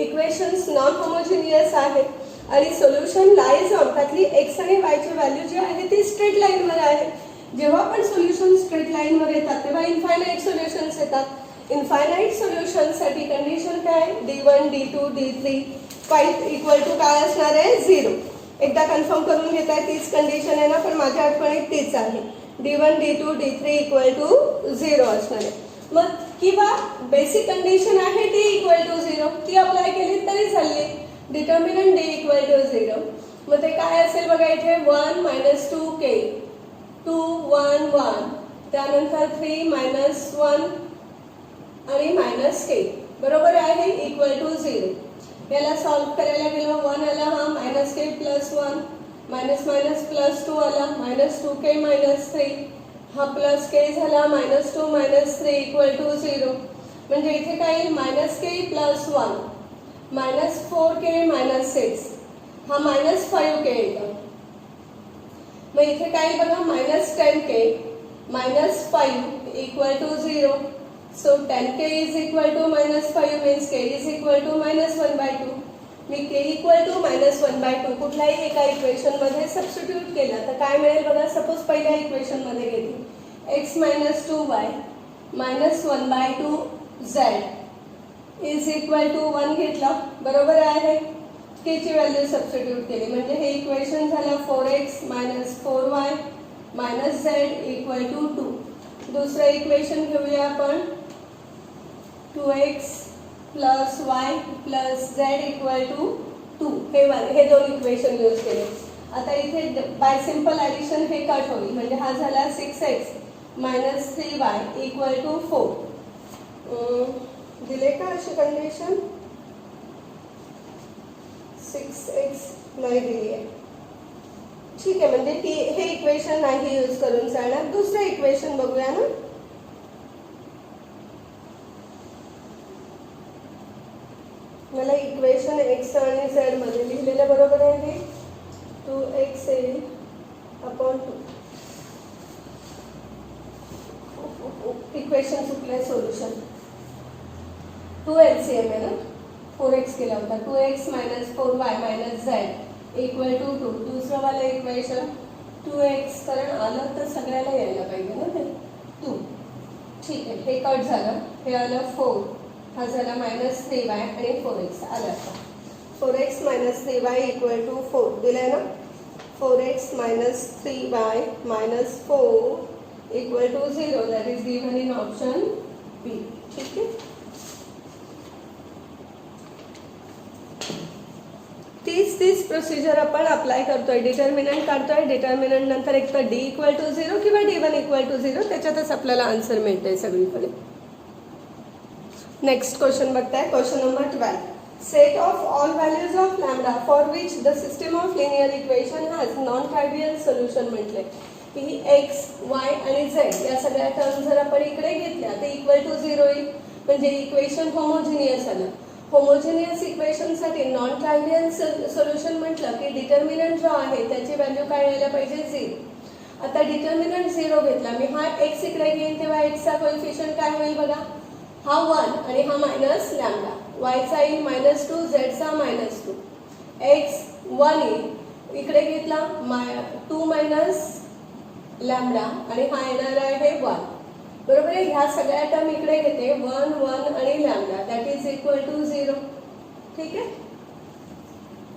इक्वेशन्स नॉन होमोजिनियस आहेत आणि सोल्युशन लाईज ऑन, त्यातली एक्स आणि वायची व्हॅल्यू जी आहे ती स्ट्रेट लाईनवर आहे. जेव्हा पण सोल्युशन स्ट्रेट लाईनवर येतात तेव्हा इनफायनाईट सोल्युशन्स येतात. इनफायनाईट सोल्युशनसाठी कंडिशन काय, D1 D2 D3 5 equal to काय असणार आहे 0. एकदा कन्फर्म करून घेत आहे, तीच कंडिशन आहे ना, पण माझ्या आठवणीत तीच आहे. D1 D2 D3 equal to 0 असणार आहे. मग किंवा बेसिक कंडिशन आहे D इक्वल टू 0, ती अप्लाय केली तरी चालली. डिटर्मिनंट D इक्वल टू 0, मग ते काय असेल बघा इथे 1 - 2K 2 1 1, त्यानंतर 3 - 1 आणि -K बरोबर आहे इक्वल टू 0. याला सॉल्व करायला गेलो 1 आला, हा -K प्लस 1 प्लस 2 आला, -2K -3 हा प्लस K झाला, -2 -3 इक्वल टू 0. म्हणजे इथे काय येईल -K प्लस 1 -4K -6 हा -5K येतो. मग इथे काय बघा -10K -5 equal to 0. So 10K is equal to -5 means K is equal to -1/2. मी के इक्वल टू -1/2 कुठल्याही एका इक्वेशनमध्ये सबस्टिट्यूट केलं तर काय मिळेल बघा. सपोज पहिल्या इक्वेशनमध्ये घेतली X minus 2y -1/2 z is equal to 1 घेतला, बरोबर आहे. के ची व्हॅल्यू सबस्टिट्यूट केली म्हणजे हे इक्वेशन झालं 4x - 4y - z equal to 2. दुसरं इक्वेशन घेऊया आपण 2x + y + z equal to 2. हे दोन इक्वेशन यूज केले. आता इथे बाय सिंपल ॲडिशन हे कट होईल म्हणजे हा झाला 6x - 3y इक्वल टू 4. दिले का अशी कंडिशन. 6x नाही दिली आहे. ठीक आहे म्हणजे हे इक्वेशन नाही यूज करून चालणार. दुसरं इक्वेशन बघूया ना. मला इक्वेशन x आणि z मध्ये लिहिलेलं बरोबर आहे. 2x येईल अपॉन 2. इक्वेशन चुकलंय. सोल्युशन 2 LCM आहे ना. 4x केला होता. 2x - 4y - z equal to 2. दुसरं वाला इक्वेशन 2x कारण आलं तर सगळ्याला यायला पाहिजे ना ते 2. ठीक आहे हे कट झालं. हे आलं 4. हा झाला -3y आणि 4x आला आता. 4x - 3y इक्वल टू 4 दिलंय ना. 4x - 3y - 4 equal to 0 that is given in option b. ठीक आहे. तीच प्रोसिजर आपण अप्लाय करतोय. डिटर्मिनंट काढतोय. डिटर्मिनंट नंतर एक तर डी इक्वल टू 0 किंवा d1 इक्वल टू 0 त्याच्यातच आपल्याला आन्सर मिळतंय सगळीकडे. नेक्स्ट क्वेश्चन बघताय. Question number 12. Set of all values of lambda for which the system of linear equation has non trivial solution म्हटलंय की एक्स वाय आणि झेड या सगळ्या टर्म जर आपण इकडे घेतल्या तर इक्वल टू 0 येईल म्हणजे इक्वेशन होमोजिनियस आलं. होमोजिनियस इक्वेशनसाठी नॉन ट्रायव्हियल सोल्युशन म्हटलं की डिटर्मिनंट जो आहे त्याची व्हॅल्यू काय यायला पाहिजे 0. आता डिटर्मिनंट 0 घेतला मी. हा x इकडे घेईन तेव्हा x चा कोएफिशियंट काय होईल बघा. हा 1 आणि हा मायनस लॅम्बडा. y चा येईल -2 z चा -2. x 1 येईल इकडे घेतला 2 मायनस लॅम्बडा आणि हा येणार आहे 1. बरोबर आहे. ह्या सगळ्या टर्म इकडे घेते 1 1 आणि lambda that is equal to 0. ठीक आहे.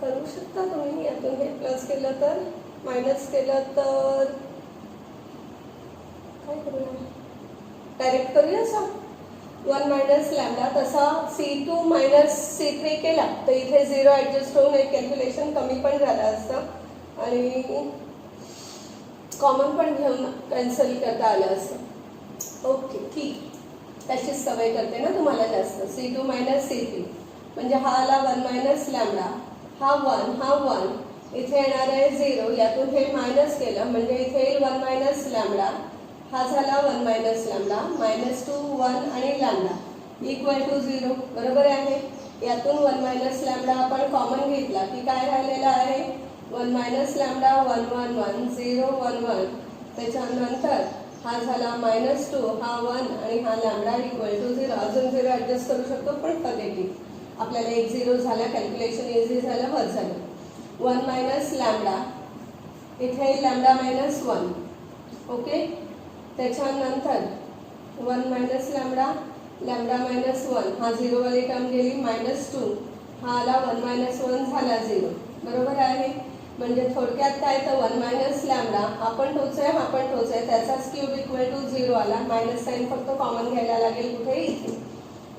करू शकता तुम्ही. यातून हे प्लस केलं तर मायनस केलं तर काय करूया. डायरेक्ट करूया असं 1 मायनस लॅम्बडा. तसा C2 - C3 केला तर इथे 0 ॲडजस्ट होऊन एक कॅल्क्युलेशन कमी पण झालं असतं आणि कॉमन पण घेऊन कॅन्सल करता आलं असतं. ओके ठीक. त्याचीच सवय करते ना तुम्हाला जास्त. C2 - C3 म्हणजे हा आला 1 मायनस लॅम्बडा. हा 1 हा 1 इथे येणार आहे 0. यातून हे मायनस केलं म्हणजे इथे येईल 1 मायनस लॅम्बडा. हा झाला 1 मायनस लॅम्बडा -2 1 आणि लॅम्बडा इक्वल टू 0. बरोबर आहे. यातून 1 मायनस लॅम्बडा आपण कॉमन घेतला की काय राहिलेलं आहे 1 मायनस लॅम्बडा 1 1 1 0 1 1. त्याच्यानंतर हा झाला -2 हा 1 आणि हा लॅम्बडा इक्वल टू 0. अजून 0 ॲडजस्ट करू शकतो पण पॉझिटिव्ह. आपल्याला एक 0 झाला. कॅल्क्युलेशन इझी झालं. बस झालं. 1 मायनस लॅम्बडा इथे लॅम्बडा -1. ओके. त्याच्यानंतर 1 मायनस लॅम्बडा लॅम्बडा -1 हा 0 वाली टर्म गेली -2 हा आला 1 -1 झाला 0. बरोबर आहे. म्हणजे थोडक्यात काय तर 1 मायनस लॅम्बडा हा पण तोच आहे हा पण तोच आहे त्याचाच क्यूब इक्वल टू 0 आला. मायनस साईन फक्त कॉमन घ्यायला लागेल कुठे इथे.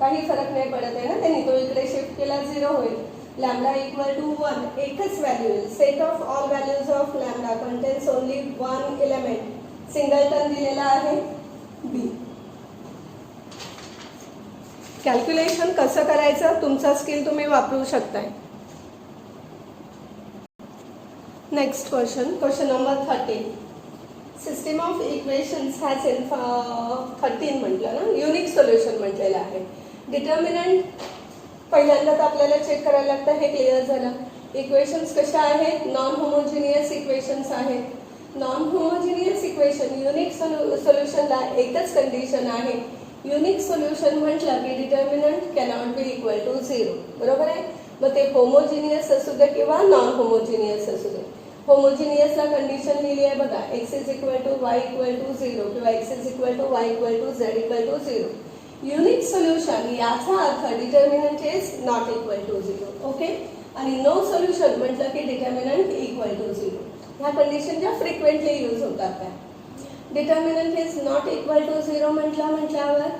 काही फरक नाही पडत आहे ना. त्यांनी तो इकडे शिफ्ट केला 0 होईल. लॅम्बडा इक्वल टू 1 एकच व्हॅल्यू येईल. Set of all values of lambda contains only 1 element. Singleton दिलेला आहे बी. कॅल्क्युलेशन कसं करायचं तुमचा स्किल तुम्ही वापरू शकताय. Next question number 13. System of equations has 13 म्हटलं ना. युनिक सोल्युशन म्हटलेलं आहे. डिटर्मिनंट पहिल्यांदा तर आपल्याला चेक करायला लागतं. हे क्लिअर झालं. इक्वेशन्स कशा आहेत नॉन होमोजिनियस इक्वेशन्स आहेत. नॉन होमोजिनियस इक्वेशन युनिक सोल्युशनला एकच कंडिशन आहे. युनिक सोल्युशन म्हटलं की determinant cannot be equal to 0. बरोबर आहे. मग ते होमोजिनियस असू दे किंवा नॉन होमोजिनियस असू दे. होमोजिनियसला कंडिशन लिहिली आहे बघा, X is equal to Y equal to 0 किंवा X is equal to Y equal to Z equal to 0. Unique solution याचा अर्थ determinant is not equal to 0. Okay. आणि नो सोल्युशन म्हटलं की डिटर्मिनंट इक्वल टू 0. ह्या कंडिशन ज्या फ्रिक्वेंटली यूज होतात त्या. Determinant is not equal to 0 म्हटल्यावर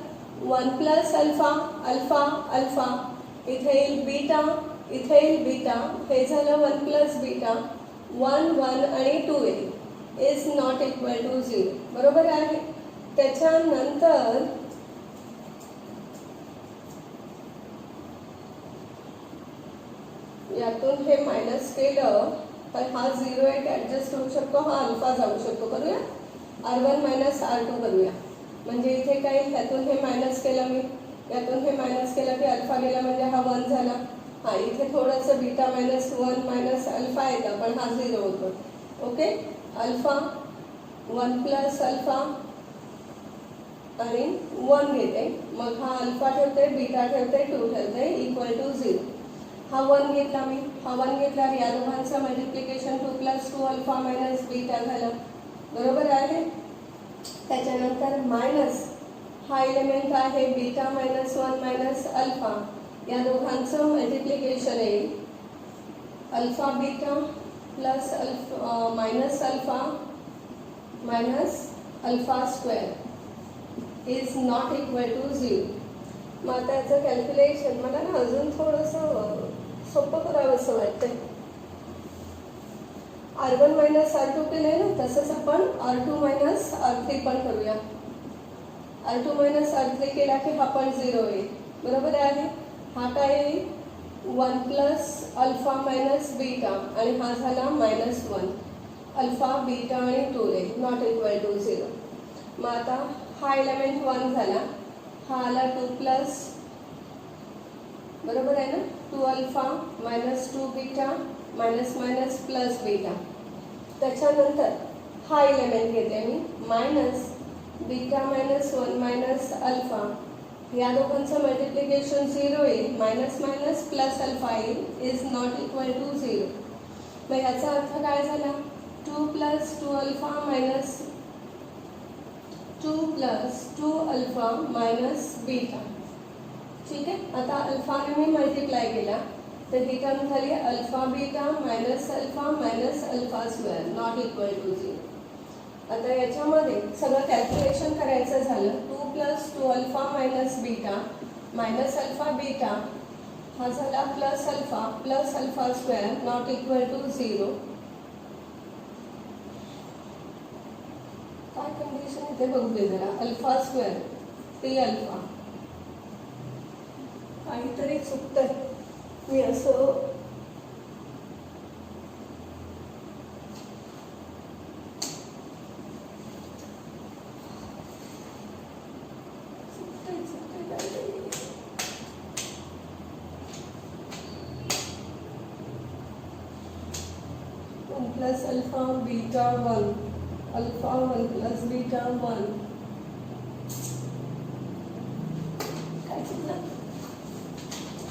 1 प्लस अल्फा अल्फा अल्फा, इथे येईल बीटा, इथे येईल बीटा, हे झालं 1 प्लस बीटा, 1 1 आणि 2 येईल इज नॉट इक्वल टू 0. बरोबर आहे. त्याच्यानंतर यातून हे मायनस केलं तर हा 0 एक ॲडजस्ट होऊ शकतो, हा अल्फा जाऊ शकतो. करूया R1 मायनस R2 करूया. म्हणजे इथे काय, ह्यातून हे मायनस केलं मी, यातून हे मायनस केलं की अल्फा गेला म्हणजे हा 1 झाला. हा इथे थोडंसं बीटा मायनस 1 मायनस अल्फा येतं पण हा 0 होतो. ओके. अल्फा 1 प्लस अल्फा आणि 1 घेते, मग हा अल्फा ठेवते, बीटा ठेवते, 2 ठेवते इक्वल टू 0. हा 1 घेतला मी, हा 1 घेतला, या दोघांचं multiplication 2 plus 2 alpha minus beta झालं. बरोबर आहे. त्याच्यानंतर मायनस हा एलिमेंट आहे बीटा मायनस 1 मायनस अल्फा, या दोघांचं मल्टिप्लिकेशन येईल alpha beta plus alpha minus alpha minus alpha square is not equal to 0. मग आता याचं कॅल्क्युलेशन मला ना अजून थोडंसं सोपं करावं असं वाटतंय. R1 मायनस R2 केलंय ना, तसंच आपण R2 मायनस R3 पण करूया. R2 मायनस R3 केला की हा पण 0 येईल. बरोबर आहे. हा काय येईल 1 प्लस अल्फा मायनस बीटा आणि हा झाला मायनस 1 अल्फा बीटा आणि 2 येईल नॉट इक्वल टू 0. मग आता हा एलिमेंट 1 झाला, हा आला 2 प्लस, बरोबर आहे ना, 2 alpha minus 2 beta minus minus plus beta. त्याच्यानंतर हा एलिमेंट घेते मी minus beta minus 1 minus alpha, या दोघांचं मल्टिप्लिकेशन 0 येईल, मायनस मायनस प्लस अल्फा येईल इज नॉट इक्वल टू 0. मग याचा अर्थ काय झाला 2 plus 2 alpha minus 2 plus 2 alpha minus beta. ठीक आहे. आता अल्फाने मी मल्टिप्लाय केला तर ही टर्म झाली alpha beta minus alpha square not equal to 0. आता याच्यामध्ये सगळं कॅल्क्युलेशन करायचं झालं 2 plus 2 alpha minus beta minus alpha beta, हा झाला plus alpha square not equal to 0. काय कंडिशन इथे बघू दे जरा. अल्फा स्क्वेअर 3 अल्फा, काहीतरी चुकतंय. मी असं plus alpha beta 1 alpha 1 plus beta 1 काय चुकलं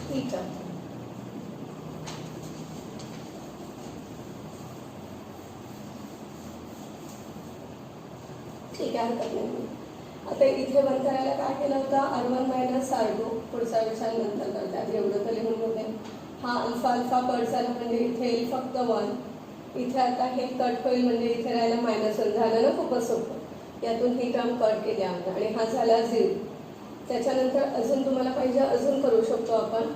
बीटा. ठीक आहे, हरकत नाही. आता इथे बंद करायला काय केलं होतं R1 मायनस R2, पुढचा विचार नंतर करतात, एवढं तर लिहून होते. हा अल्फा कट झाला म्हणजे इथे येईल फक्त 1, इथे आता हे कट होईल म्हणजे इथे राहिला मायनस 1 झालं ना, खूपच सोपं. यातून ही टर्म कट केली आपण आणि हा झाला 0. त्याच्यानंतर अजून तुम्हाला पाहिजे अजून करू शकतो आपण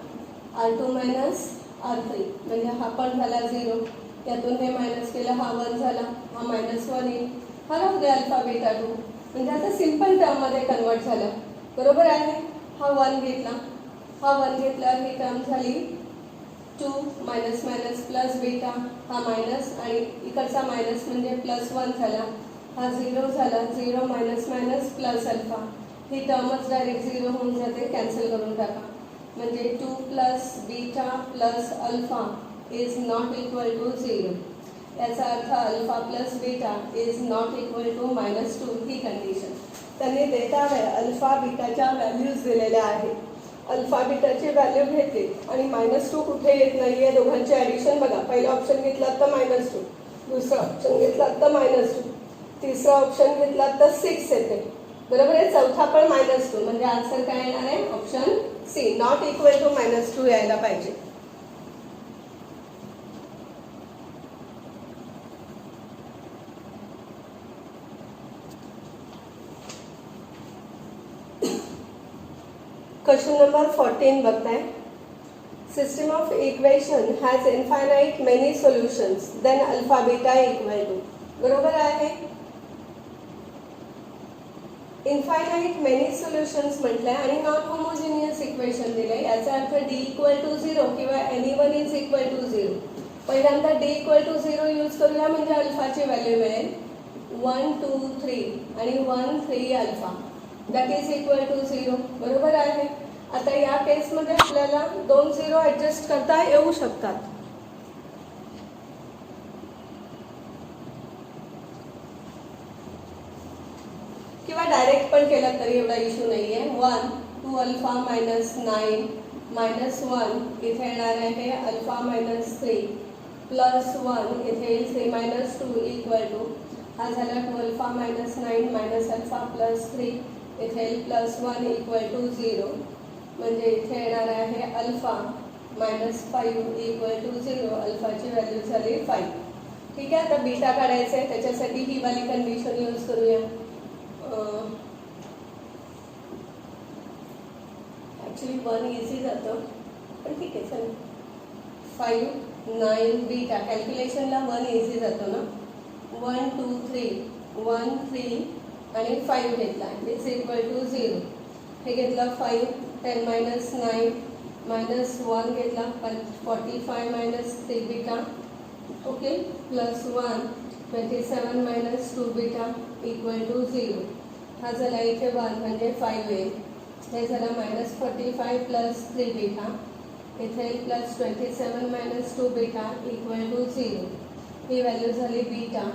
R2 मायनस R3 म्हणजे हा पण झाला 0, यातून हे मायनस केलं, हा 1 झाला, हा मायनस 1 येईल, हा राहू दे अल्फा बीटा 2, म्हणजे आता सिम्पल टर्ममध्ये कन्वर्ट झालं. बरोबर आहे. हा 1 घेतला, हा 1 घेतल्यावर ही टर्म झाली 2 मायनस मायनस प्लस बीटा, हा मायनस आणि इकडचा मायनस म्हणजे प्लस 1 झाला, हा 0 झाला, 0 मायनस मायनस प्लस अल्फा, ही टर्मच डायरेक्ट 0 होऊन जाते, कॅन्सल करून टाका. म्हणजे 2 plus beta plus alpha is not equal to 0. याचा अर्थ alpha plus beta is not equal to -2. ही कंडिशन त्यांनी डेटा अल्फा बीटाच्या व्हॅल्यूज दिलेल्या आहेत. अल्फा बीटाची व्हॅल्यू घेतली आणि -2 कुठे येत नाहीये, दोघांचे ॲडिशन बघा. पहिला ऑप्शन घेतला तर -2, दुसरा ऑप्शन घेतला तर -2, तिसरा ऑप्शन घेतला तर 6 येते. बरोबर आहे. चौथा पण -2 म्हणजे आन्सर काय येणार आहे? Option c, not equal to -2 यायला पाहिजे. क्वेश्चन नंबर 14 बघताय. System of equation has infinite many solutions then alpha beta equal to. बरोबर आहे. इन्फायनाइट मेनी सोल्युशन्स म्हटलंय आणि नॉन होमोजिनियस इक्वेशन दिले. याचा अर्थ d इक्वल टू 0 किंवा एनी1 इज इक्वल टू 0. पहिल्यांदा d इक्वल टू 0 यूज करूया म्हणजे अल्फाची व्हॅल्यू मिळेल 1 2 3 आणि 1 3 alpha that is equal to 0. बरोबर आहे. आता या केसमध्ये आपल्याला 2 0 ॲडजस्ट करता येऊ शकतात. किंवा डायरेक्ट पण केलं तरी एवढा इश्यू नाहीये. 1 2 अल्फा -9 -1 इथे येणार आहे अल्फा -3 +1 इथे येईल 3 -2 इक्वल टू हा झाला 2 अल्फा -9 अल्फा +3 इथे येईल +1 इक्वल टू 0 म्हणजे इथे येणार आहे अल्फा -5 इक्वल टू 0. अल्फाची व्हॅल्यू झाली 5. ठीक आहे. आता बीटा काढायचं आहे, त्याच्यासाठी ही वाली कंडिशन यूज करूया. ॲक्च्युली 1 इझी जातं पण ठीक आहे चल. 5 9 बीटा कॅल्क्युलेशनला 1 इझी जातो ना. 1 2 3 1 3 आणि 5 घेतला इज इक्वल टू 0. हे घेतलं 5 10 -9 -1 घेतला 45 - 3 beta okay +1 27 - 2 beta equal to 0. हा झाला इथे 1 म्हणजे 5 येईल. हे झालं -45 + 3 बीटा इथे +27 - 2 बीटा इक्वल टू 0. ही व्हॅल्यू झाली बीटा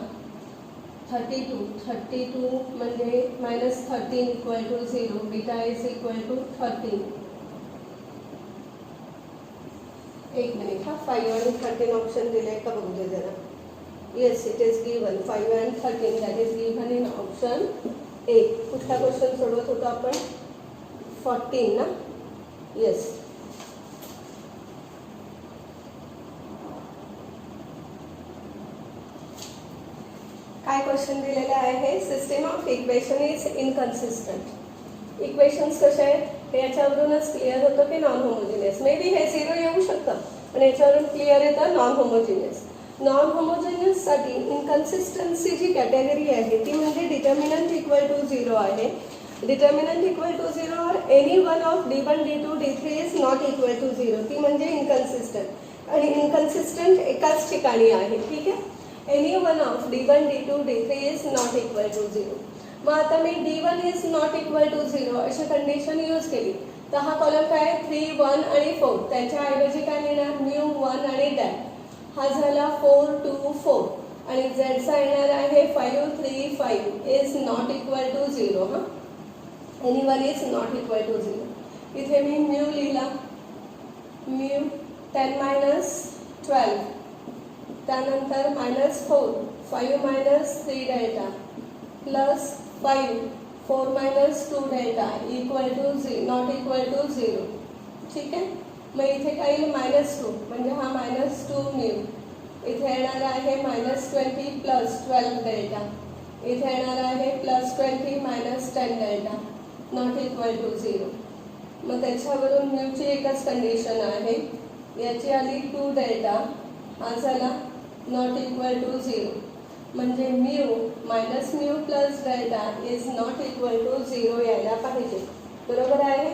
32 म्हणजे -13 equal to 0. Beta is equal to 13. एक मिनिट हा. 5 आणि 13 ऑप्शन दिले का बघू दे जरा. Yes it is given 5 and 13 that is given in option ए. कुठला क्वेश्चन सोडवत होतो आपण? 14 ना. येस. काय क्वेश्चन दिलेला आहे? System of equation is inconsistent. Equations कसे आहेत हे याच्यावरूनच क्लिअर होतं की नॉन होमोजिनियस. मे बी हे 0 येऊ शकतं पण याच्यावरून क्लिअर येतं नॉन होमोजिनियस. नॉन होमोजिनियससाठी इनकन्सिस्टन्सी जी कॅटेगरी आहे ती म्हणजे डिटर्मिनंट इक्वल टू 0 आहे. डिटर्मिनंट इक्वल टू 0 और any one of d1 d2 d3 is not equal to 0. ती म्हणजे इनकन्सिस्टंट आणि इनकन्सिस्टंट एकाच ठिकाणी आहे. ठीक आहे. Any one of d1 d2 d3 is not equal to 0. मग आता मी d1 is not equal to 0 अशी कंडिशन यूज केली तर हा कॉलम काय 3 1 आणि 4 त्याच्याऐवजी काय लिहिणार μ1 आणि डॅश. हा झाला 4 2 4 आणि झेडचा येणार आहे 5 3 5 इज नॉट इक्वल टू 0. हा any one is not equal to 0. इथे मी म्यू लिहिला म्यू 10 - 12 त्यानंतर -4 5 - 3 delta +5 4 - 2 delta equal to not equal to 0. ठीक आहे. मग इथे काय येईल -2 म्हणजे हा -2 म्यू. इथे येणार आहे -20 + 12 डेल्टा. इथे येणार आहे +20 - 10 डेल्टा नॉट इक्वल टू 0. मग त्याच्यावरून म्यूची एकच कंडिशन आहे. याची आली 2 डेल्टा हा झाला नॉट इक्वल टू 0 म्हणजे mu -mu + delta is not equal to 0 यायला पाहिजे. बरोबर आहे.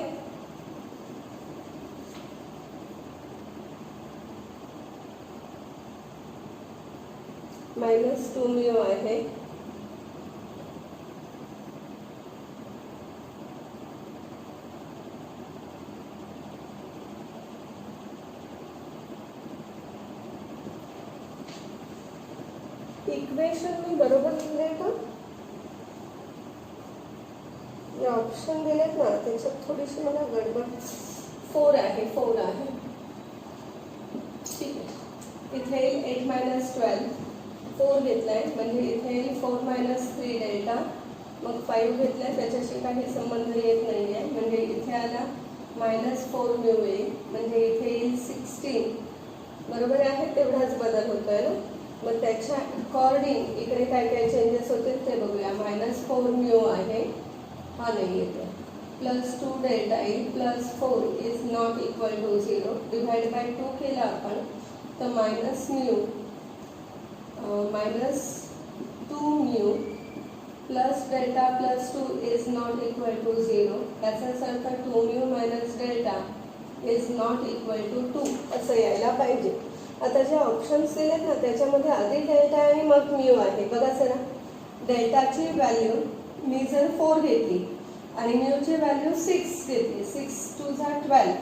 -2 म्यू आहे. इक्वेशन मी बरोबर लिहिले का? ऑप्शन दिलेत ना त्याच्यात थोडीशी मला गडबड 4 आहे, 4 आहे. ठीक आहे. इथे येईल 8 मायनस 12, 4 घेतलाय म्हणजे इथे येईल 4 मायनस 3 डेल्टा. मग 5 घेतलाय त्याच्याशी काही संबंध येत नाही आहे, म्हणजे इथे आला -4 म्यू येईल, म्हणजे इथे येईल 16. बरोबर आहे, तेवढाच बदल होतोय ना. मग त्याच्या अकॉर्डिंग इकडे काय काय चेंजेस होतील ते बघूया. -4 म्यू आहे, हा नाही येते, +2 डेल्टा येईल, +4 is not equal to 0. Divide by 2 केला आपण तर -mu -2 mu plus delta +2 is not equal to 0. याचाच अर्थ 2 mu minus delta is not equal to 2 असं यायला पाहिजे. आता जे ऑप्शन्स दिलेत ना त्याच्यामध्ये आधी डेल्टा आणि मग म्यू आहे. बघा जरा, डेल्टाची व्हॅल्यू मी जर 4 घेतली आणि म्यूची व्हॅल्यू 6 घेतली, 6 2 जा 12,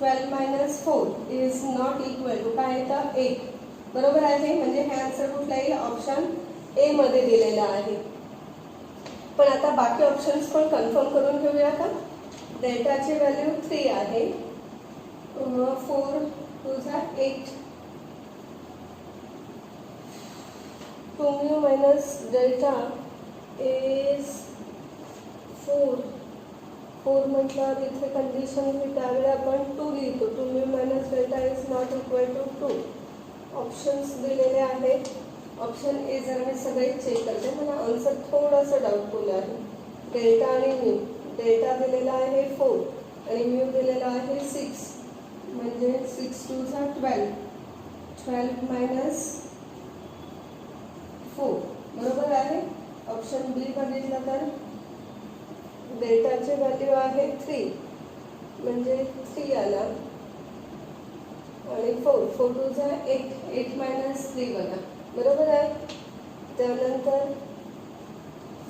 12 minus 4 is not equal to काय येतं 8. बरोबर आहे, म्हणजे हे आन्सर कुठला येईल, ऑप्शन ए मध्ये दिलेला आहे. पण आता बाकी ऑप्शन्स पण कन्फर्म करून घेऊया का. डेल्टाची व्हॅल्यू 3 आहे, 4 2 जा 8, 2 म्यू मायनस डेल्टा इज 4 म्हटल्यावर इथे कंडिशन ही त्यावेळी आपण 2 लिहितो. 2 mu minus delta is not equal to 2. Options दिलेले आहेत. ऑप्शन ए जर मी सगळे चेक करते, मला आन्सर थोडंसं डाऊटफुल आहे. डेल्टा आणि म्यू, डेल्टा दिलेला आहे 4 आणि म्यू दिलेला आहे 6, म्हणजे 6 2 जा 12, 12 मायनस 4. बरोबर आहे. ऑप्शन बी बघितलं तर डेल्टाची व्हॅल्यू आहे 3, म्हणजे 3 आला आणि 4 4 2 जा 8, 8 मायनस 3 बघा. बरोबर आहे. त्यानंतर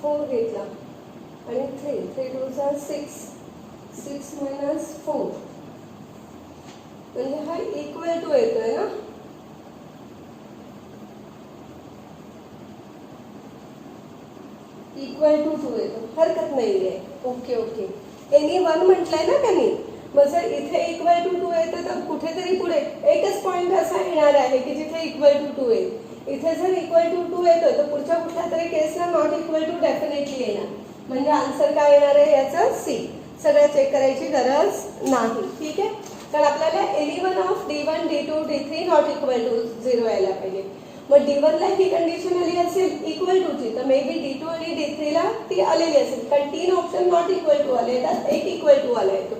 4 घेतला आणि 3 3 2 जा 6, 6 मायनस 4, म्हणजे हा इक्वल टू येतोय ना. इक्वल टू 2 येतो, हरकत नाही आहे. ओके, एनी वन म्हटलंय ना त्यांनी. मग जर इथे इक्वल टू 2 येतं तर कुठेतरी पुढे एकच पॉईंट असा येणार आहे की जिथे इक्वल टू 2 येईल. इथे जर इक्वल टू 2 येतोय तर पुढच्या कुठल्या तरी केसला नॉट इक्वल टू डेफिनेटली येणार, म्हणजे आन्सर काय येणार आहे याचं सी. सगळं चेक करायची गरज नाही. ठीक आहे, कारण आपल्याला any one of D1 D2 D3 not equal to 0 यायला पाहिजे. मग D1 ला ही कंडिशन आली असेल इक्वल टू ची, तर मे बी D2 आणि D3 ला ती आलेली असेल, कारण 3 ऑप्शन नॉट इक्वल टू आले तर 1 इक्वल टू आला येतो.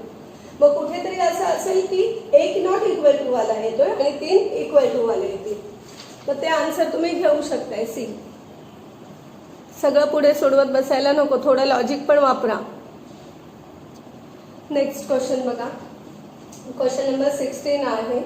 मग कुठेतरी असं असेल की 1 नॉट इक्वल टू वाला येतोय आणि 3 इक्वल टू वाले येतील. तर ते आन्सर तुम्ही घेऊ शकताय सी. सगळं पुढे सोडवत बसायला नको, थोडं लॉजिक पण वापरा. नेक्स्ट क्वेश्चन बघा. क्वेश्चन नंबर 16 आहे.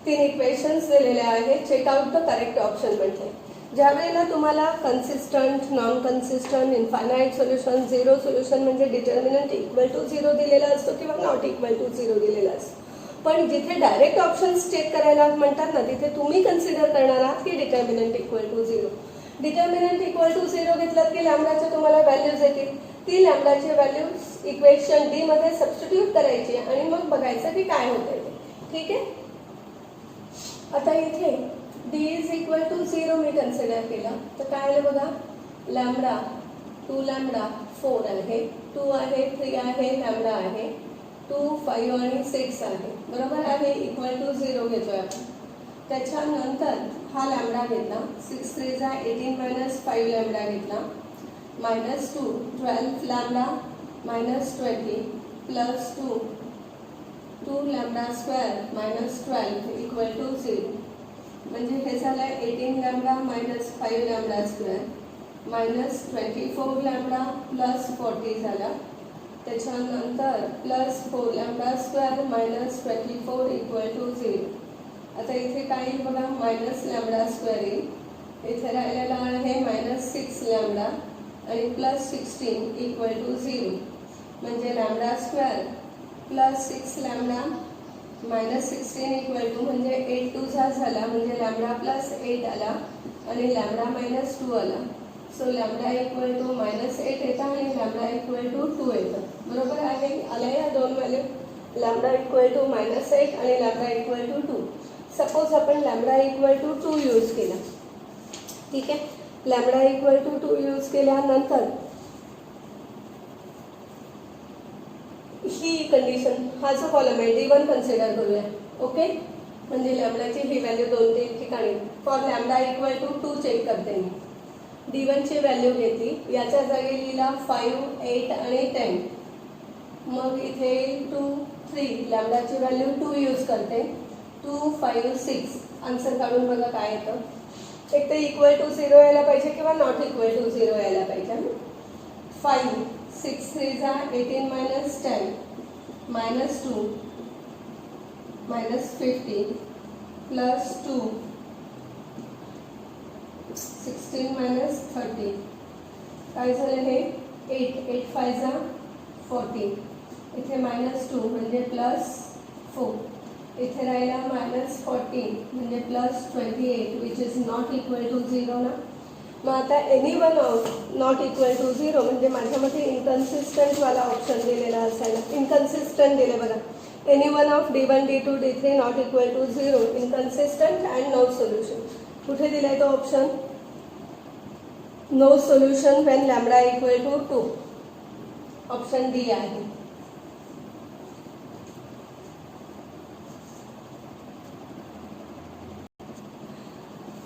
3 इक्वेशन्स दिलेले आहेत. चेकआउट द करेक्ट ऑप्शन म्हटले. ज्या वेळेला तुम्हाला consistent, non consistent, infinite solution, zero solution म्हणजे डिटर्मिनंट इक्वल टू 0 दिलेला असतो किंवा नॉट इक्वल टू 0 दिलेला असतो. पण जिथे डायरेक्ट ऑप्शन्स चेक करायला म्हणतात ना, तिथे तुम्ही कन्सिडर करणार आहात की determinant equal to 0. Determinant equal to 0 घेतलात की लॅम्बडाच्या तुम्हाला व्हॅल्यूज येतील. ती लॅम्बडाची व्हॅल्यूज इक्वेशन डी मध्ये सबस्टिट्यूट करायची आणि मग बघायचं की काय होतंय ते. ठीक आहे. आता इथे d इज इक्वल टू 0 मी कन्सिडर केला तर काय आलं बघा. लॅम्बडा 2 लॅम्बडा 4 आहे, 2 आहे, 3 आहे, लॅम्बडा आहे 2 5 आणि 6 आहे. बरोबर आहे. इक्वल टू 0 घेतोय आपण. त्याच्यानंतर हा लॅम्बडा घेतला, 6 3 जा 18 मायनस 5 लॅम्बडा घेतला, -2 12 lambda -20 plus 2 lambda square -12 equal to 0. म्हणजे हे झालं 18 लॅम्बडा -5 लॅम्बडा स्क्वेअर -24 लॅम्बडा +40 झाला. त्याच्यानंतर +4 लॅम्बडा स्क्वेअर -24 इक्वल टू 0. आता इथे काय येईल बघा, मायनस लॅम्बडा स्क्वेअर येईल. इथे राहिलेला आहे -6 लॅम्बडा आणि +16 इक्वल टू 0. म्हणजे lambda square +6 lambda -16 equal to म्हणजे 8 2 झाला, म्हणजे लॅम्बडा +8 आला आणि लॅम्बडा -2 आला. सो लॅम्बडा इक्वल टू -8 येतं आणि लॅम्बडा इक्वल टू 2 येतं. बरोबर आहे. आल्या या दोन व्हॅल्यू. लॅम्बडा इक्वल टू -8 आणि लॅम्बडा इक्वल टू 2. सपोज आपण लॅम्बडा इक्वल टू 2 यूज केला. ठीक आहे, लॅम्बडा इक्वल टू 2 यूज केल्यानंतर ही कंडिशन, हा जो कॉलम आहे D1 कन्सिडर करूया. ओके, म्हणजे लॅम्बडाची ही व्हॅल्यू 2-3 ठिकाणी for lambda equal to 2 check करते मी. D1ची व्हॅल्यू घेतली, याच्या जागी लिहिला 5, 8 आणि 10. मग इथे 2, 3 लॅम्बडाची व्हॅल्यू 2 यूज करते. 2, 5, 6 आन्सर काढून बघा काय येतं. एक तर इक्वल टू 0 यायला पाहिजे किंवा नॉट इक्वल टू 0 यायला पाहिजे. 5, 6 3 जा 18 - 10 -2 -15 +2 16 - 30. काय झालं हे 8, 8 5 जा 14. इथे -2 म्हणजे +4. इथे राहिला -14 म्हणजे +28 which is not equal to 0 ना. मग आता any one of not equal to 0 म्हणजे माझ्यामध्ये इनकन्सिस्टंट वाला ऑप्शन दिलेला असायला. इनकन्सिस्टंट दिले बघा. Any one of D1, D2, D3 not equal to 0, inconsistent and no solution. कुठे दिलाय तो option? No solution when lambda equal to 2. Option d आहे.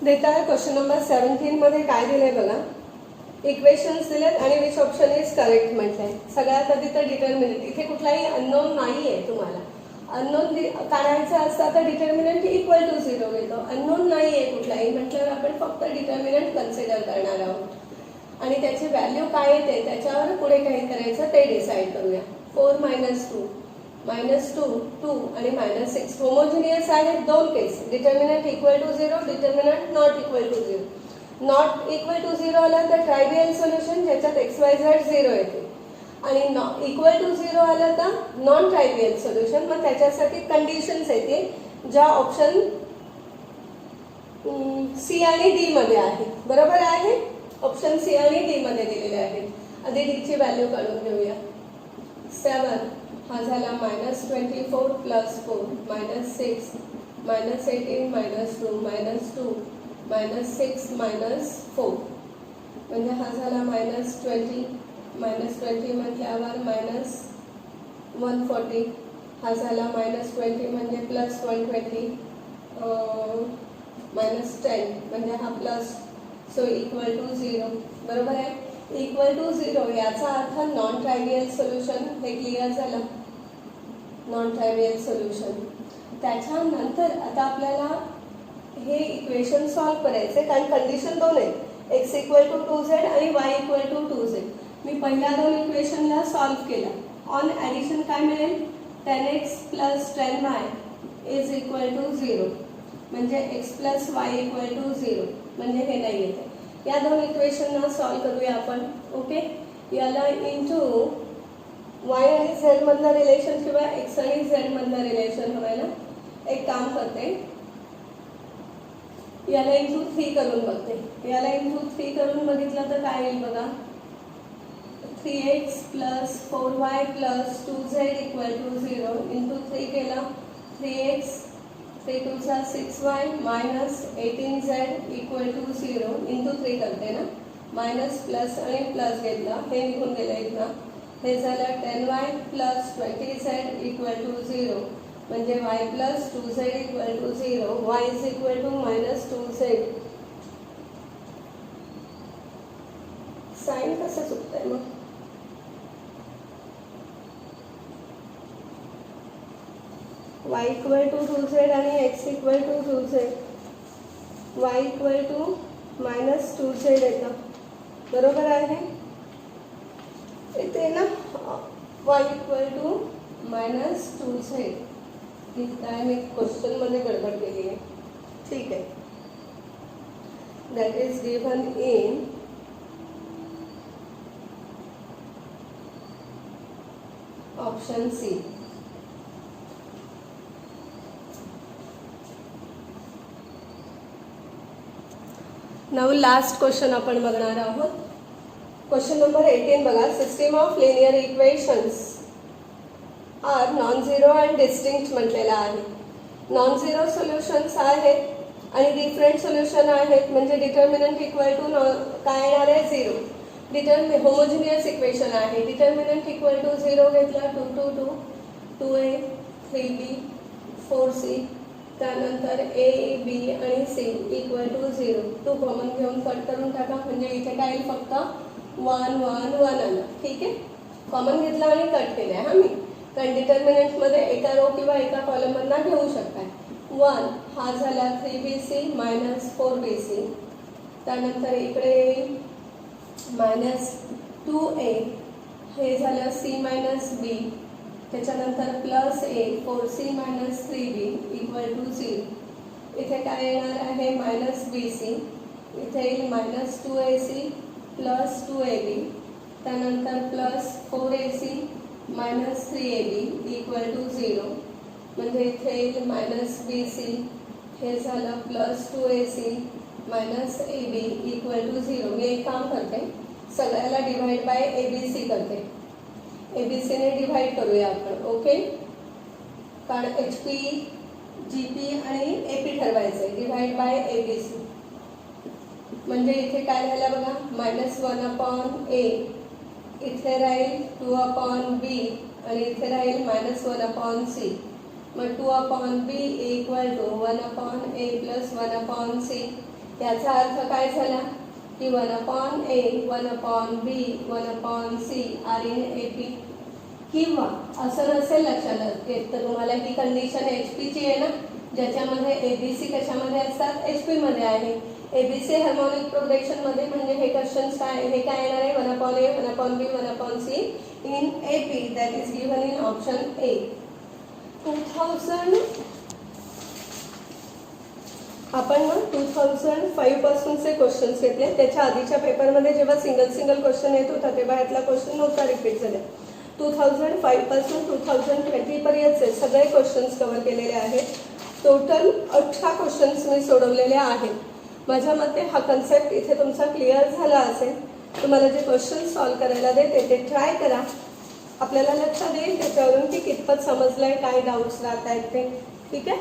देत आहे क्वेश्चन नंबर 17 मध्ये काय दिलंय बघा. इक्वेशन्स दिलेत आणि विच ऑप्शन इज करेक्ट म्हटलंय. सगळ्यात आधी तर डिटर्मिनंट, इथे कुठलाही अननोन नाही आहे. तुम्हाला अननोन काढायचं असतं तर डिटर्मिनंट इक्वल टू 0 घेतो. अननोन नाही आहे कुठलाही म्हटल्यावर आपण फक्त डिटर्मिनंट कन्सिडर करणार आहोत आणि त्याची व्हॅल्यू काय येते त्याच्यावर पुढे काही करायचं ते डिसाईड करूया. 4 - 2 2 आणि -6 होमोजिनियस आहेत दोन case. Determinant equal to 0, determinant not equal to 0. Not equal to 0 आला तर ट्रायव्हियल सोल्युशन ज्याच्यात XYZ 0 येते आणि इक्वल टू 0 आलं तर नॉन ट्रायव्हियल सोल्युशन. मग त्याच्यासाठी कंडिशन्स येते ज्या ऑप्शन सी आणि डी मध्ये आहेत. बरोबर आहे, ऑप्शन सी आणि डी मध्ये दिलेले आहेत. आधी डी ची व्हॅल्यू काढून घेऊया. 7 हा झाला -24 + 4 -6 -18 -2 -2 -6 -4 म्हणजे हा झाला -20 -20 म्हटल्यावर -140. हा झाला -20 म्हणजे +120 -10 म्हणजे हा प्लस. So equal to 0. बरोबर आहे, इक्वल टू 0 याचा अर्थ नॉन ट्रायव्हियल सोल्युशन. हे क्लिअर झालं, नॉन ट्रायव्हियल सोल्युशन. त्याच्यानंतर आता आपल्याला हे इक्वेशन सॉल्व्ह करायचे कारण कंडिशन दोन आहेत, x इक्वल टू 2z आणि y इक्वल टू 2z. मी पहिल्या दोन इक्वेशनला सॉल्व्ह केला. ऑन ॲडिशन काय मिळेल? 10x + 10y is equal to 0 म्हणजे x + y इक्वल टू 0 म्हणजे हे नाही येते. या दोन इक्वेशनला सॉल्व्ह करूया आपण. ओके, याला इंटू y आणि z मधलं रिलेशन किंवा x आणि z मधलं रिलेशन हवायला एक काम करते, याला इंटू 3 करून बघते. याला इंटू 3 करून बघितलं तर काय येईल बघा. 3x + 4y + 2z equal to 0 into 3 केला. 3x 3 2 6y -18z equal to 0 into 3 करते ना. मायनस प्लस आणि प्लस घेतला, हे निघून गेलं इथं. हे झालं 10y + 20z इक्वल टू 0 म्हणजे y + 2z equal to 0. y is equal to -2z. Sign कसं चुकतंय मग? y इक्वल टू 2z आणि x equal to 2z. y equal to -2z येतं. बरोबर आहे, इथे ना y इक्वल टू -2z. काय मी क्वेश्चन मध्ये गडबड केली आहे. ठीक आहे, that is given in option c. Now last question आपण बघणार आहोत. क्वेश्चन नंबर 18 बघा. System of linear equations are non zero and distinct म्हटलेला आहे. नॉन झिरो सोल्युशन्स आहेत आणि डिफरंट सोल्युशन आहेत, म्हणजे डिटर्मिनंट इक्वल टू काय येणार आहे, झिरो. होमोजिनियस इक्वेशन आहे. डिटर्मिनंट इक्वल टू झिरो घेतला, 2 2a 3b 4c, त्यानंतर a b आणि c equal to zero. 2 common घेऊन कट करून टाका, म्हणजे इथे काय येईल, फक्त 1 1 1 आलं. ठीक आहे, कॉमन घेतला आणि कट केलं आहे मी, कारण डिटर्मिनंटमध्ये एका रो किंवा एका कॉलममधला घेऊ शकताय. 1 हा झाला 3bc मायनस 4bc, त्यानंतर इकडे मायनस 2a हे झालं c मायनस b, त्याच्यानंतर plus a 4c minus 3b equal to 0. इथे काय येणार आहे, मायनस bc, इथे येईल मायनस 2ac प्लस 2ab, त्यानंतर plus 4ac minus 3ab equal to 0. म्हणजे इथे येईल मायनस bc, हे झालं plus 2ac minus ab equal to 0. मी एक काम करते, सगळ्याला डिवाइड बाय abc करते. एबीसीने डिवाइड करूया आपण. ओके, कारण HP GP आणि AP ठरवायचं आहे. डिवाइड बाय ABC, म्हणजे इथे काय राहिलं बघा, मायनस 1/a, इथे राहील 2/b आणि इथे राहील मायनस 1/c. मग 2/b equal to 1/a plus 1/c. याचा अर्थ काय झाला की 1/a 1/b 1/c are in AP. किंवा असं नसेल लक्षात येत तर तुम्हाला ही कंडिशन HPची आहे ना, ज्याच्यामध्ये ABC कशामध्ये असतात, HP मध्ये आहे. ABC हार्मोनिक प्रोग्रेशनमध्ये, म्हणजे हे क्वेश्चन्स काय, हे काय येणार आहे, 1/a 1/b 1/c in AP, that is given in option A. 2000 आपण ना 2005 पासूनचे क्वेश्चन्स घेतले. त्याच्या आधीच्या पेपरमध्ये जेव्हा सिंगल क्वेश्चन येत होता तेव्हा यातला क्वेश्चन नव्हता रिपीट झाला. 2005 पासून 2020 पर्यंतचे सगळे क्वेश्चन्स कव्हर केलेले आहेत. टोटल 18 क्वेश्चन्स मी सोडवलेले आहेत. माझ्या मते हा कन्सेप्ट इथे तुमचा क्लिअर झाला असेल. तुम्हाला जे क्वेश्चन सॉल्व्ह करायला देते ते ट्राय करा, आपल्याला लक्षात येईल त्याच्यावरून की कितपत समजलंय, काय डाऊट्स राहत आहेत ते. ठीक आहे.